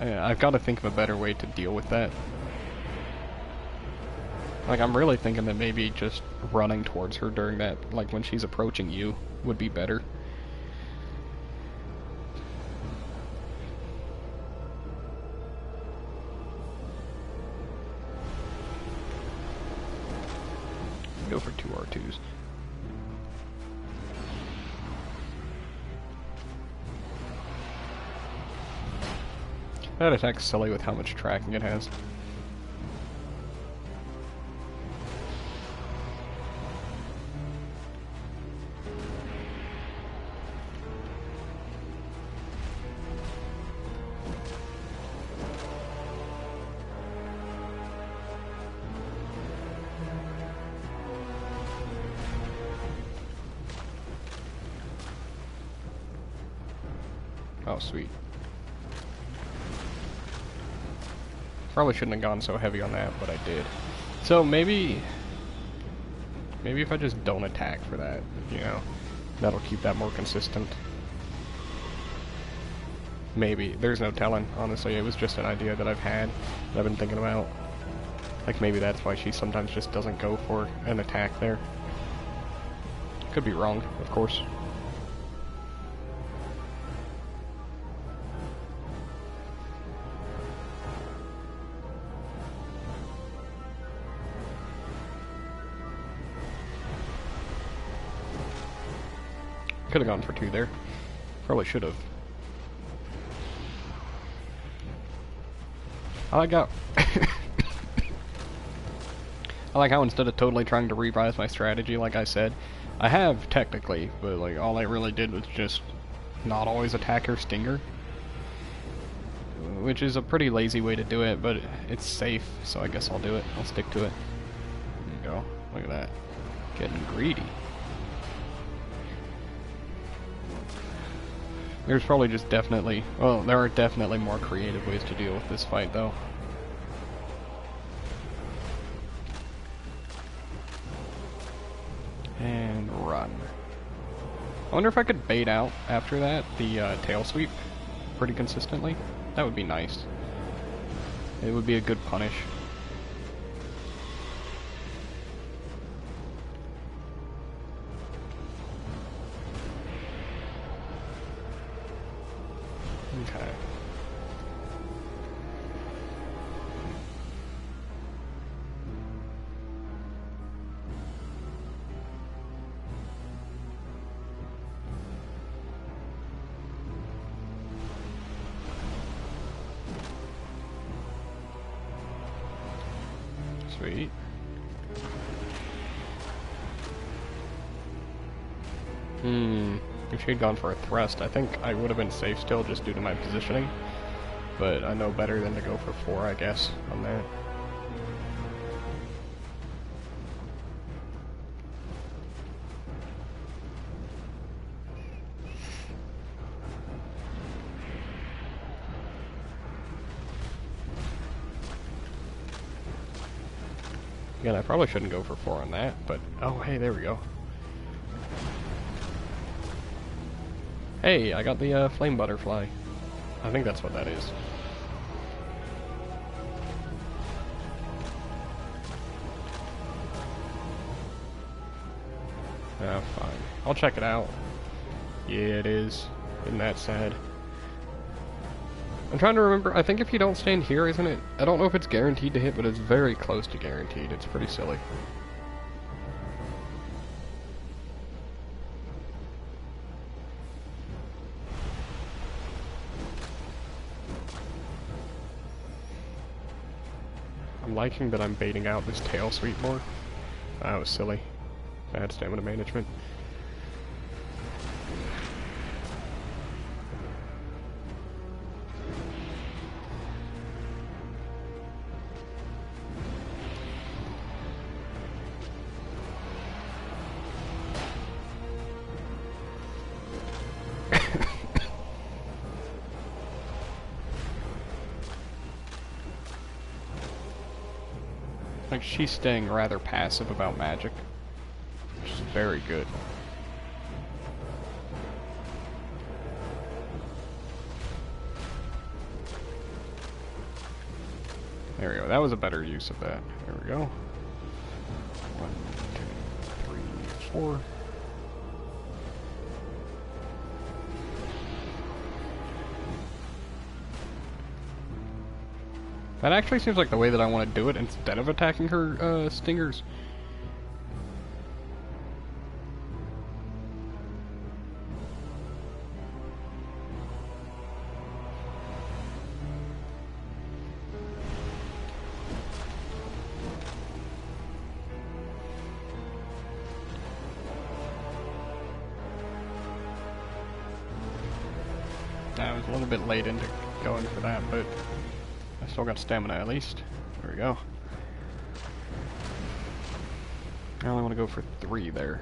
I've got to think of a better way to deal with that. Like, I'm really thinking that maybe just running towards her during that, like, when she's approaching you, would be better. Go for 2 R2s. That attack's silly with how much tracking it has. Oh, sweet. Probably shouldn't have gone so heavy on that, but I did. So maybe if I just don't attack for that, you know, that'll keep that more consistent. Maybe. There's no telling, honestly. It was just an idea that I've had, that I've been thinking about. Like, maybe that's why she sometimes just doesn't go for an attack there. Could be wrong, of course. Could have gone for 2 there. Probably should have. I like how instead of totally trying to revise my strategy, like I said, I have technically, but like all I really did was just not always attack her stinger, which is a pretty lazy way to do it, but it's safe, so I guess I'll do it. I'll stick to it. There you go. Look at that. Getting greedy. There's probably just definitely, well, there are definitely more creative ways to deal with this fight, though. And run. I wonder if I could bait out after that the tail sweep pretty consistently. That would be nice. It would be a good punish. Okay. Sweet. If she had gone for a thrust, I think I would have been safe still just due to my positioning. But I know better than to go for 4, I guess, on that. Again, I probably shouldn't go for 4 on that, but... Oh, hey, there we go. Hey, I got the flame butterfly. I think that's what that is. Ah, fine. I'll check it out. Yeah, it is. Isn't that sad? I'm trying to remember, I think if you don't stand here, isn't it? I don't know if it's guaranteed to hit, but it's very close to guaranteed. It's pretty silly. I'm liking that I'm baiting out this tail sweep more. That was silly. Bad stamina management. Like, she's staying rather passive about magic, which is very good. There we go. That was a better use of that. There we go. 1, 2, 3, 4. That actually seems like the way that I want to do it instead of attacking her stingers. I was a little bit late into going for that, but I still got stamina at least. There we go. I only want to go for 3 there.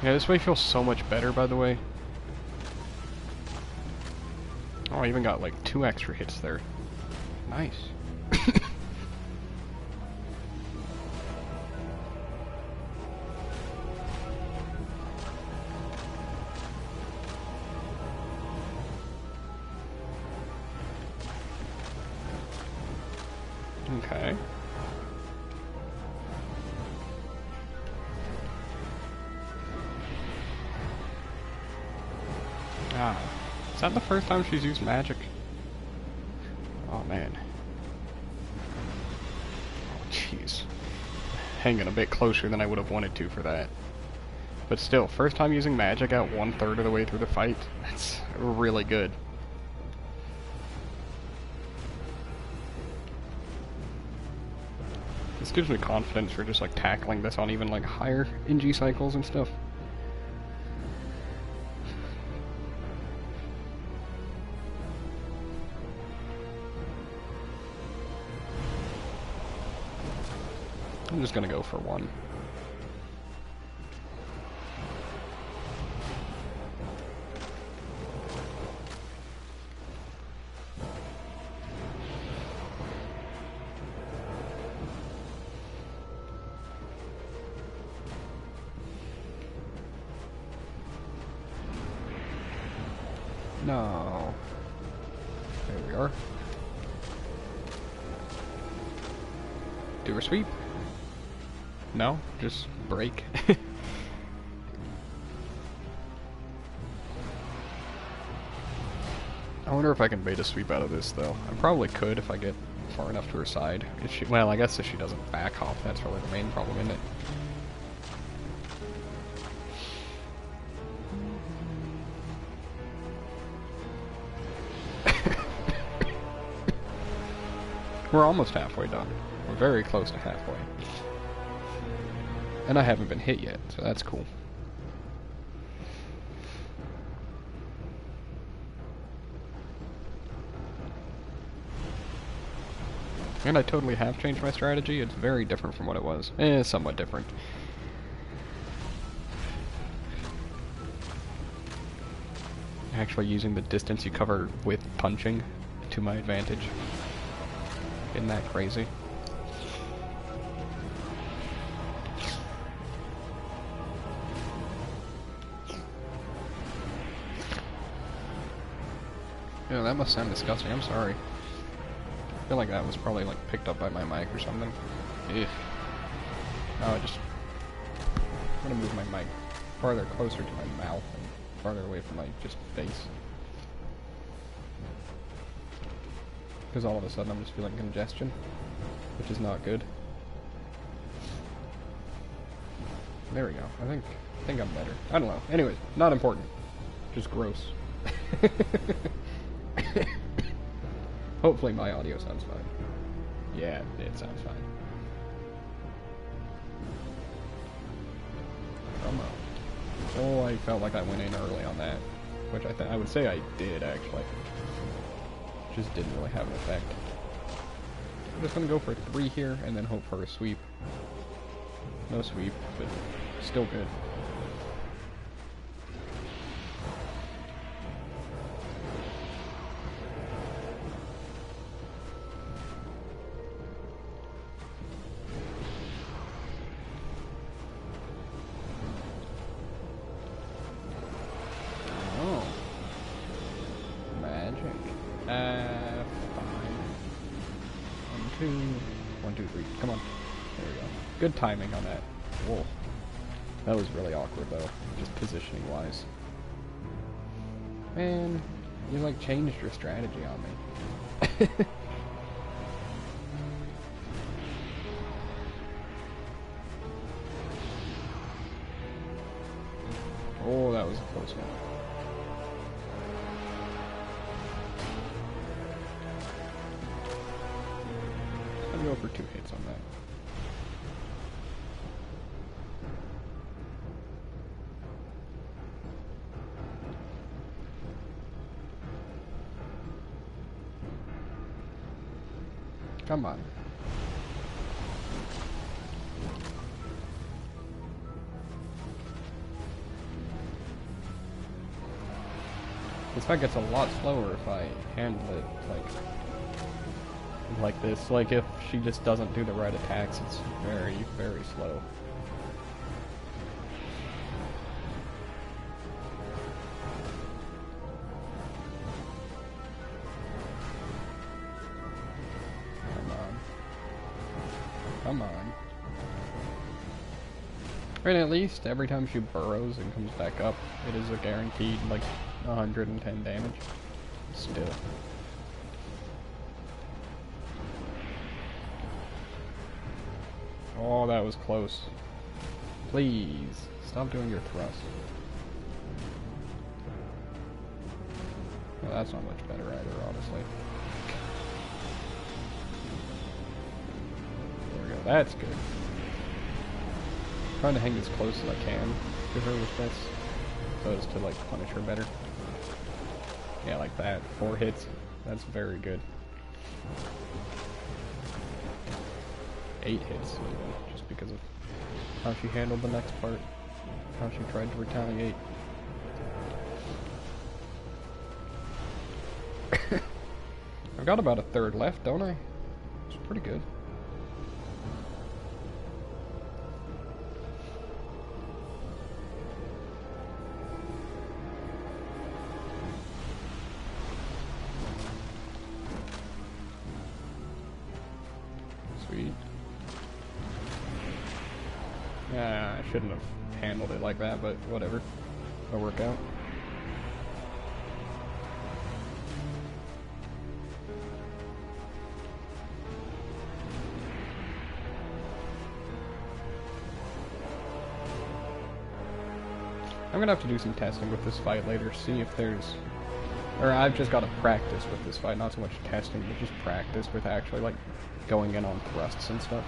Yeah, this way feels so much better, by the way. Oh, I even got like 2 extra hits there. Nice. Okay. Ah, is that the first time she's used magic? Oh man. Oh jeez. Hanging a bit closer than I would have wanted to for that. But still, first time using magic at 1/3 of the way through the fight, that's really good. This gives me confidence for just like tackling this on even like higher NG cycles and stuff. I'm just gonna go for 1. No. There we are. Do her sweep. No, just break. I wonder if I can bait a sweep out of this, though. I probably could if I get far enough to her side. If she, well, I guess if she doesn't back off, that's really the main problem, isn't it? We're almost halfway done. We're very close to halfway. And I haven't been hit yet, so that's cool. And I totally have changed my strategy. It's very different from what it was. Somewhat different. Actually using the distance you cover with punching to my advantage. Isn't that crazy? Yeah, that must sound disgusting. I'm sorry. I feel like that was probably like picked up by my mic or something. Ugh. No, I'm gonna move my mic farther closer to my mouth and farther away from my just face. Because all of a sudden I'm just feeling congestion, which is not good. There we go. I think I'm better. I don't know. Anyways, not important. Just gross. Hopefully my audio sounds fine. Yeah, it sounds fine. Come on. Oh, I felt like I went in early on that, which I would say I did actually. Just didn't really have an effect. I'm just gonna go for 3 here and then hope for a sweep. No sweep, but still good. Good timing on that. Whoa. That was really awkward though, just positioning wise. Man, you like changed your strategy on me. Oh, that was a close one. I'd go for 2 hits on that. Come on. This fight gets a lot slower if I handle it like this. Like if she just doesn't do the right attacks, it's very, very slow. Come on. And at least every time she burrows and comes back up, it is a guaranteed like 110 damage. Still. Oh, that was close. Please, stop doing your thrust. Well, that's not much better either, honestly. That's good. Trying to hang as close as I can to her with this, so as to like punish her better. Yeah, like that. 4 hits. That's very good. 8 hits, even, just because of how she handled the next part. How she tried to retaliate. I've got about a third left, don't I? It's pretty good. Sweet. Yeah, I shouldn't have handled it like that, but whatever. It'll work out. I'm gonna have to do some testing with this fight later, see if there's... Or I've just gotta practice with this fight, not so much testing, but just practice with actually, like, going in on thrusts and stuff.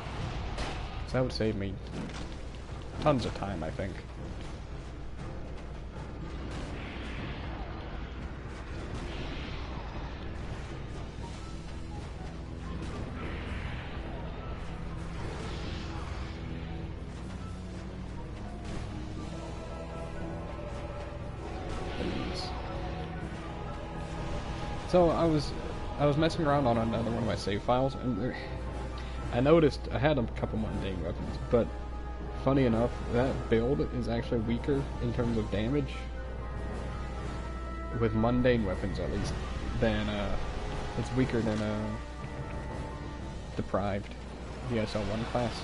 So that would save me tons of time, I think. So I was messing around on another one of my save files, and I noticed I had a couple mundane weapons, but funny enough, that build is actually weaker in terms of damage with mundane weapons, at least, than it's weaker than deprived DSL1 class.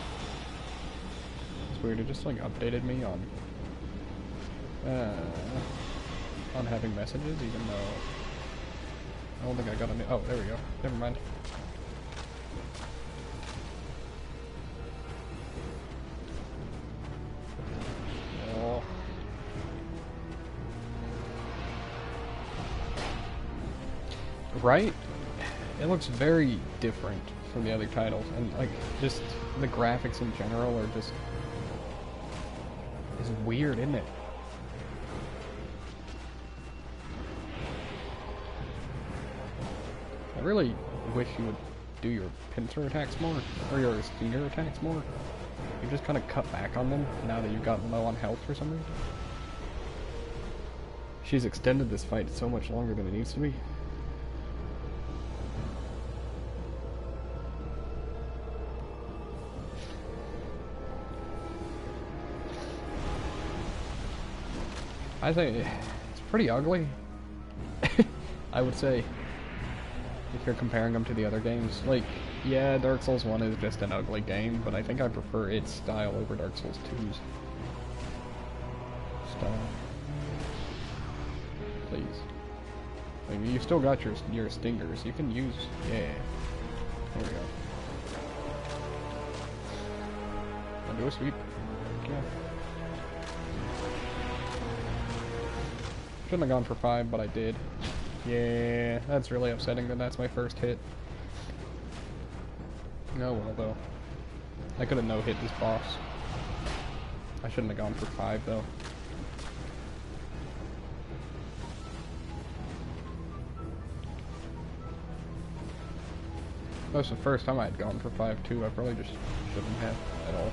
It's weird. It just like updated me on having messages, even though. I don't think I got any. Oh, there we go. Never mind. Oh. Right? It looks very different from the other titles, and like just the graphics in general are just is weird, isn't it? I really wish you would do your pincer attacks more, or your stinger attacks more. You just kind of cut back on them now that you've gotten low on health for some reason. She's extended this fight so much longer than it needs to be. I say it's pretty ugly. I would say. If you're comparing them to the other games, like, yeah, Dark Souls 1 is just an ugly game, but I think I prefer its style over Dark Souls 2's style. Please. Like, you still got your stingers. You can use, yeah. There we go. I'll do a sweep. Yeah. Shouldn't have gone for 5, but I did. Yeah, that's really upsetting that that's my first hit. Oh well, though. I could have no-hit this boss. I shouldn't have gone for 5, though. That was the first time I had gone for 5, too. I probably just shouldn't have at all.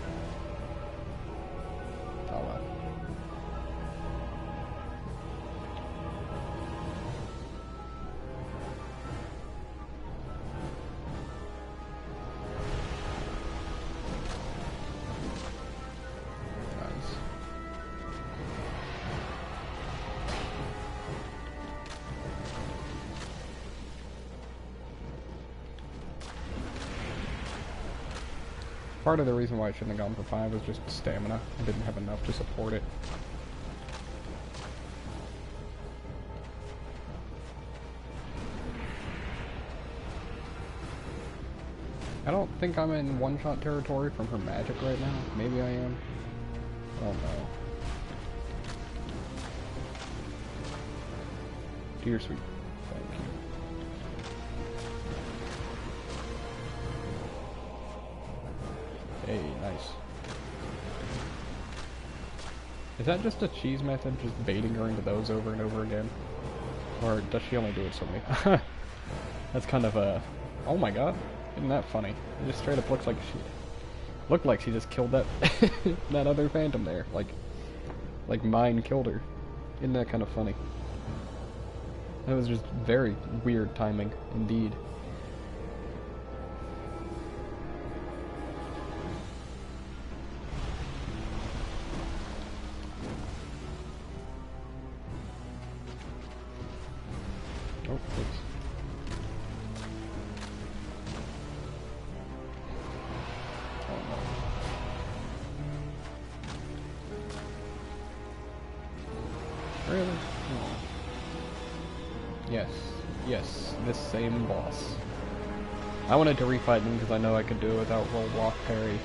Oh well. Part of the reason why I shouldn't have gone for 5 was just stamina. I didn't have enough to support it. I don't think I'm in one-shot territory from her magic right now. Maybe I am. I don't know. Dear sweet. Thank you. Hey, nice. Is that just a cheese method, just baiting her into those over and over again? Or does she only do it so many? That's kind of a... Oh my god, isn't that funny? It just straight up looks like she just killed that that other phantom there. Like mine killed her. Isn't that kind of funny? That was just very weird timing, indeed. Oh, please. Oh no. Really? Oh. Yes. Yes, this same boss. I wanted to refight him because I know I could do it without roll block parry.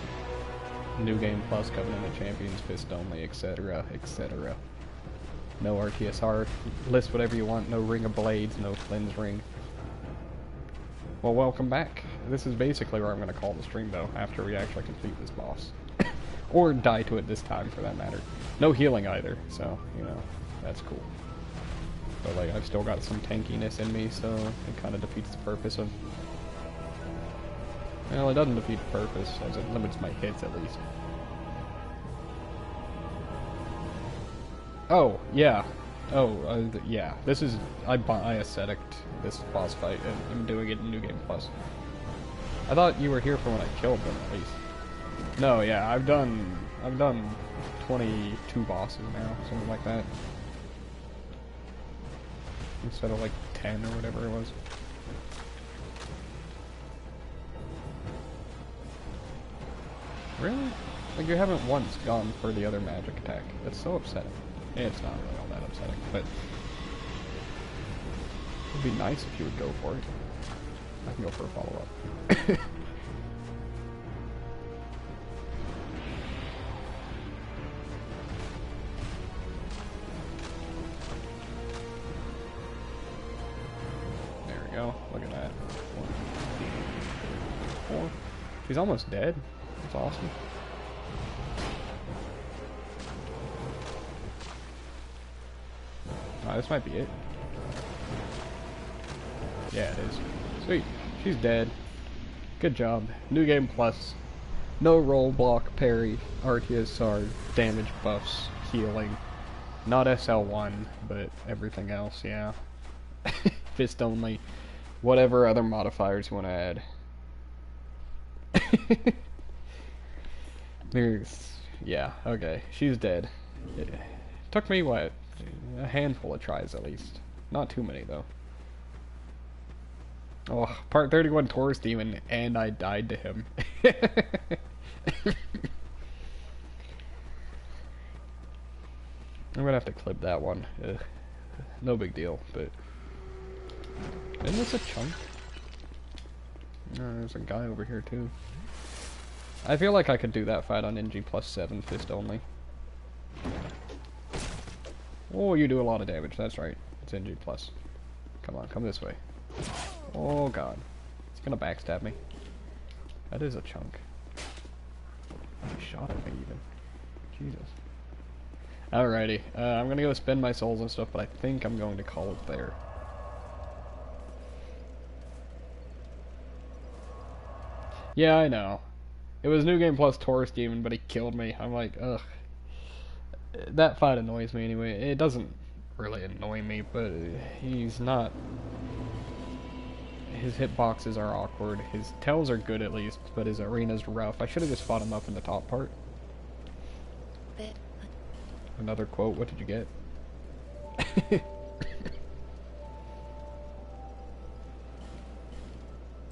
New Game Plus, Covenant of Champions, Fist Only, etc., etc. No RTSR, list whatever you want, no Ring of Blades, no Flynn's Ring. Well, welcome back. This is basically where I'm going to call the stream, though, after we actually complete this boss. Or die to it this time, for that matter. No healing either, so, you know, that's cool. But, like, I've still got some tankiness in me, so it kind of defeats the purpose of... Well, it doesn't defeat the purpose, as it limits my hits, at least. Oh, yeah. Oh, yeah. This is... I aestheticed this boss fight, and I'm doing it in New Game Plus. I thought you were here for when I killed them, at least. No, yeah, I've done 22 bosses now, something like that. Instead of, like, 10 or whatever it was. Really? Like, you haven't once gone for the other magic attack. That's so upsetting. It's not really all that upsetting, but... It'd be nice if you would go for it. I can go for a follow-up. There we go. Look at that. 1, 2, 3, 4. She's almost dead. That's awesome. This might be it. Yeah, it is. Sweet. She's dead. Good job. New Game Plus. No roll block, parry, RTSR, damage buffs, healing. Not SL1, but everything else, yeah. Fist only. Whatever other modifiers you want to add. There's... Yeah, okay. She's dead. It took me, what? A handful of tries, at least. Not too many, though. Oh, part 31 Taurus Demon, and I died to him. I'm gonna have to clip that one. No big deal, but... Isn't this a chunk? No, there's a guy over here too. I feel like I could do that fight on NG plus 7, fist only. Oh, you do a lot of damage, that's right. It's NG plus. Come on, come this way. Oh god. It's gonna backstab me. That is a chunk. He shot at me even. Jesus. Alrighty, I'm gonna go spend my souls and stuff, but I think I'm going to call it there. Yeah, I know. It was New Game Plus Taurus Demon, but he killed me. I'm like, ugh. That fight annoys me anyway. It doesn't really annoy me, but he's not... His hitboxes are awkward. His tells are good at least, but his arena's rough. I should have just fought him up in the top part. Another quote, what did you get?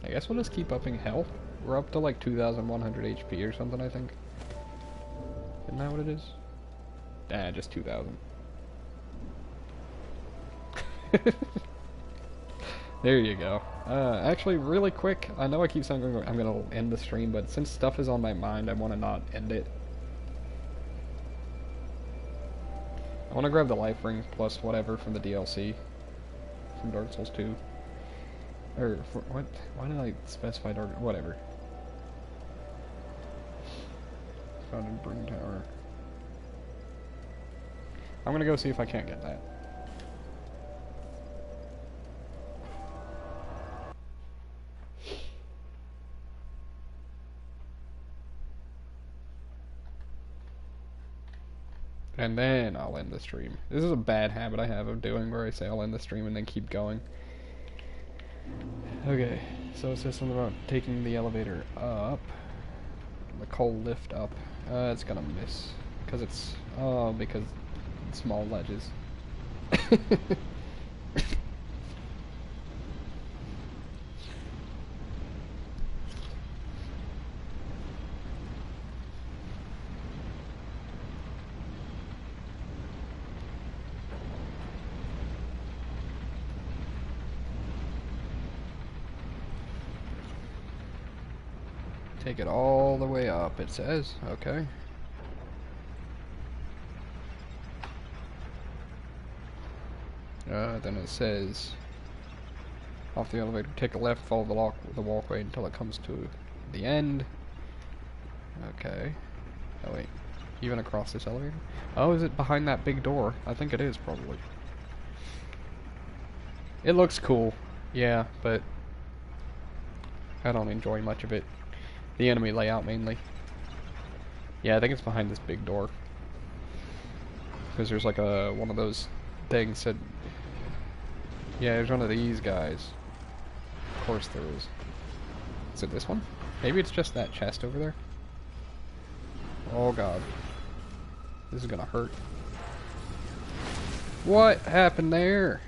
I guess we'll just keep upping health. We're up to like 2,100 HP or something, I think. Isn't that what it is? Ah, just 2,000. There you go. Actually, really quick, I know I keep saying I'm gonna end the stream, but since stuff is on my mind, I want to not end it. I want to grab the life ring plus whatever from the DLC from Dark Souls 2. Or, for, what? Why did I specify Dark... Whatever. Found in Bring Tower. I'm gonna go see if I can't get that. And then I'll end the stream. This is a bad habit I have of doing where I say I'll end the stream and then keep going. Okay, so it says something about taking the elevator up. The coal lift up. It's gonna miss. Because it's... Oh, because small ledges. Take it all the way up, it says. Okay. Then it says, off the elevator, take a left, follow the walkway until it comes to the end. Okay. Oh wait, even across this elevator? Oh, is it behind that big door? I think it is, probably. It looks cool, yeah, but I don't enjoy much of it. The enemy layout, mainly. Yeah, I think it's behind this big door. Because there's like one of those things that... Yeah, there's one of these guys. Of course there is. Is it this one? Maybe it's just that chest over there? Oh god. This is gonna hurt. What happened there?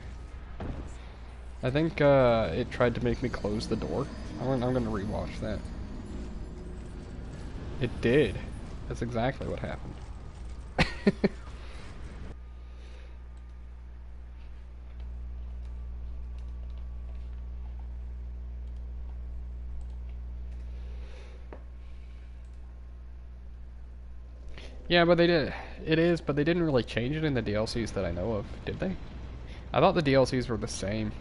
I think it tried to make me close the door. I'm gonna rewatch that. It did. That's exactly what happened. Yeah, but they did. It is, but they didn't really change it in the DLCs that I know of, did they? I thought the DLCs were the same.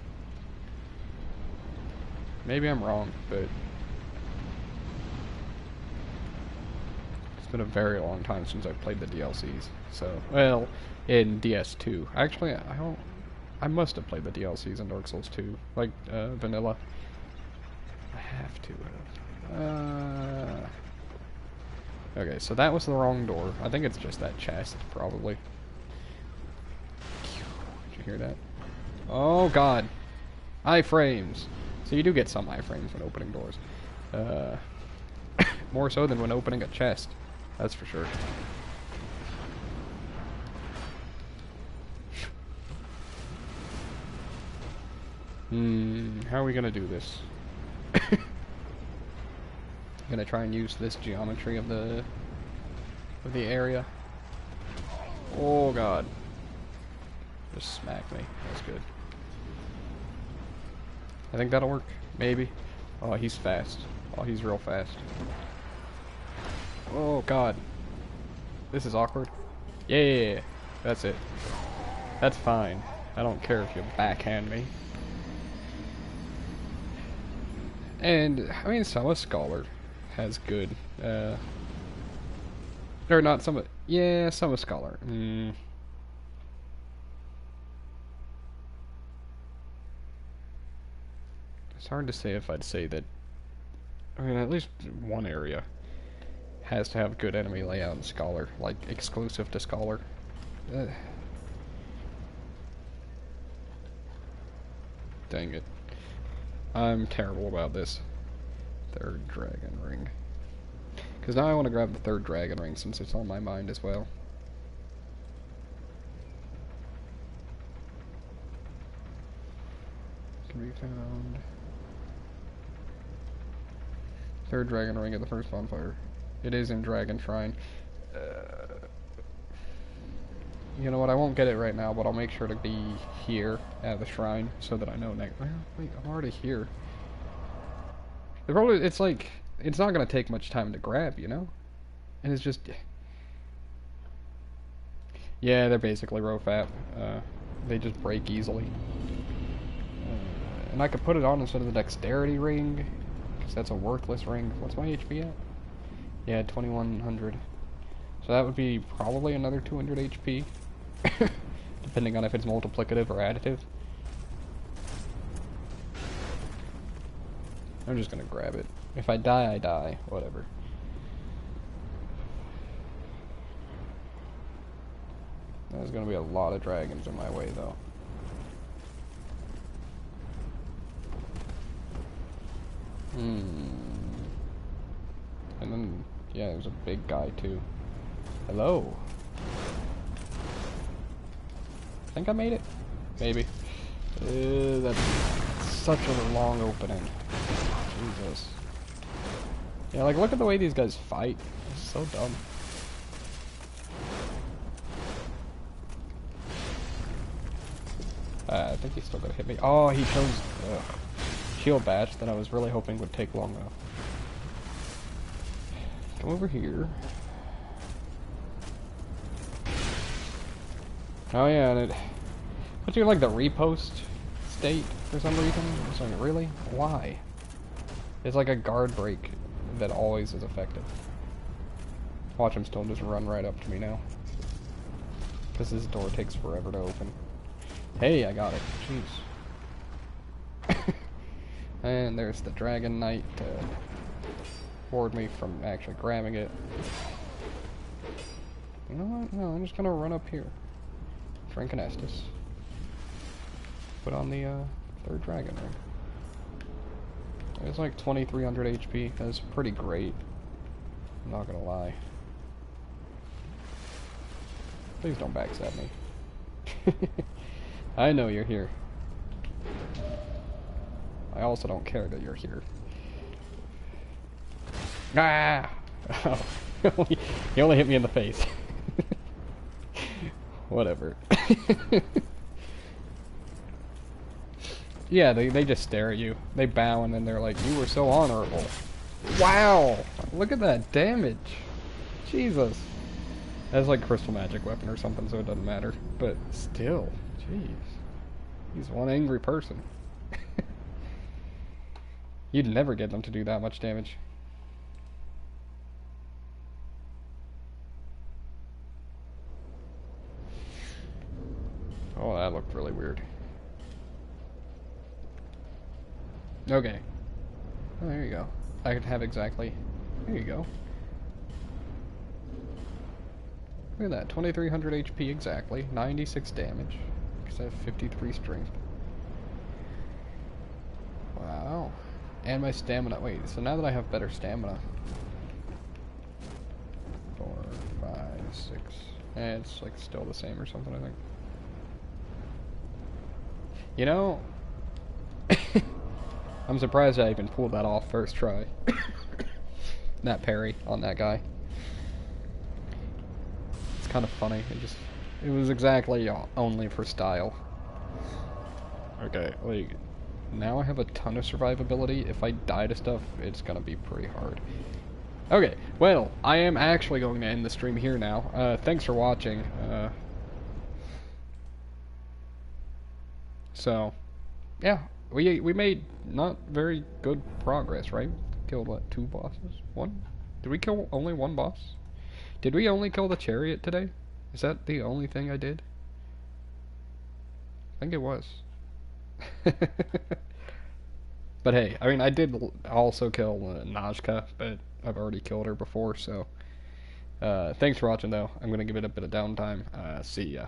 Maybe I'm wrong, but... It's been a very long time since I've played the DLCs, so... Well, in DS2. Actually, I must have played the DLCs in Dark Souls 2. Like, vanilla. I have to have. Okay, so that was the wrong door. I think it's just that chest, probably. Did you hear that? Oh god. Iframes. So you do get some iframes when opening doors. More so than when opening a chest. That's for sure. How are we gonna do this? Gonna try and use this geometry of the area. Oh god. Just smack me. That's good. I think that'll work. Maybe. Oh, he's fast. Oh, he's real fast. Oh god. This is awkward. Yeah, that's it. That's fine. I don't care if you backhand me. And, I mean, Summer Scholar has good, or not Summer, yeah, Summer Scholar. It's hard to say if I'd say that, I mean, at least one area has to have good enemy layout in Scholar, like, exclusive to Scholar. Dang it. I'm terrible about this. Third dragon ring. Because now I want to grab the third dragon ring since it's on my mind as well. Can be found. Third dragon ring at the first bonfire. It is in Dragon Shrine. You know what, I won't get it right now, but I'll make sure to be here at the shrine so that I know next. Well, wait, I'm already here. The problem, it's like, it's not going to take much time to grab, you know? And it's just... Yeah, they're basically RoFap. They just break easily. And I could put it on instead of the dexterity ring, because that's a worthless ring. What's my HP at? Yeah, 2100. So that would be probably another 200 HP. Depending on if it's multiplicative or additive. I'm just gonna grab it. If I die, I die. Whatever. There's gonna be a lot of dragons in my way, though. And then, yeah, there's a big guy, too. Hello. I think I made it. Maybe. That's such a long opening. Jesus. Yeah, like, look at the way these guys fight. It's so dumb. I think he's still gonna hit me. Oh, he chose shield bash that I was really hoping would take long enough. Come over here. Oh yeah, and it puts you in like the repost state for some reason. It's like, really? Why? It's like a guard break that always is effective. Watch him still just run right up to me now. Because this door takes forever to open. Hey, I got it. Jeez. And there's the Dragon Knight to ward me from actually grabbing it. You know what? No, I'm just gonna run up here. Frank and Estus. Put on the third dragon ring. It's like 2300 HP. That's pretty great. I'm not gonna lie. Please don't backstab me. I know you're here. I also don't care that you're here. Ah! Oh. He only hit me in the face. Whatever. Yeah, they just stare at you. They bow and then they're like, you were so honorable. Wow! Look at that damage. Jesus. That's like crystal magic weapon or something, so it doesn't matter. But still, jeez. He's one angry person. You'd never get them to do that much damage. Oh, that looked really weird. Okay. Oh, there you go. I could have exactly... There you go. Look at that. 2300 HP exactly. 96 damage. Because I have 53 strength. Wow. And my stamina. Wait, so now that I have better stamina. 4, 5, 6. And it's like still the same or something, I think. You know, I'm surprised I even pulled that off first try. That parry on that guy. It's kind of funny. It was exactly only for style. Okay, like, now I have a ton of survivability. If I die to stuff, it's gonna be pretty hard. Okay, well, I am actually going to end the stream here now. Thanks for watching. So, yeah, we made not very good progress, right? Killed, what, 2 bosses? 1? Did we kill only 1 boss? Did we only kill the chariot today? Is that the only thing I did? I think it was. But hey, I mean, I did also kill Najka, but I've already killed her before, so... thanks for watching, though. I'm gonna give it a bit of downtime. See ya.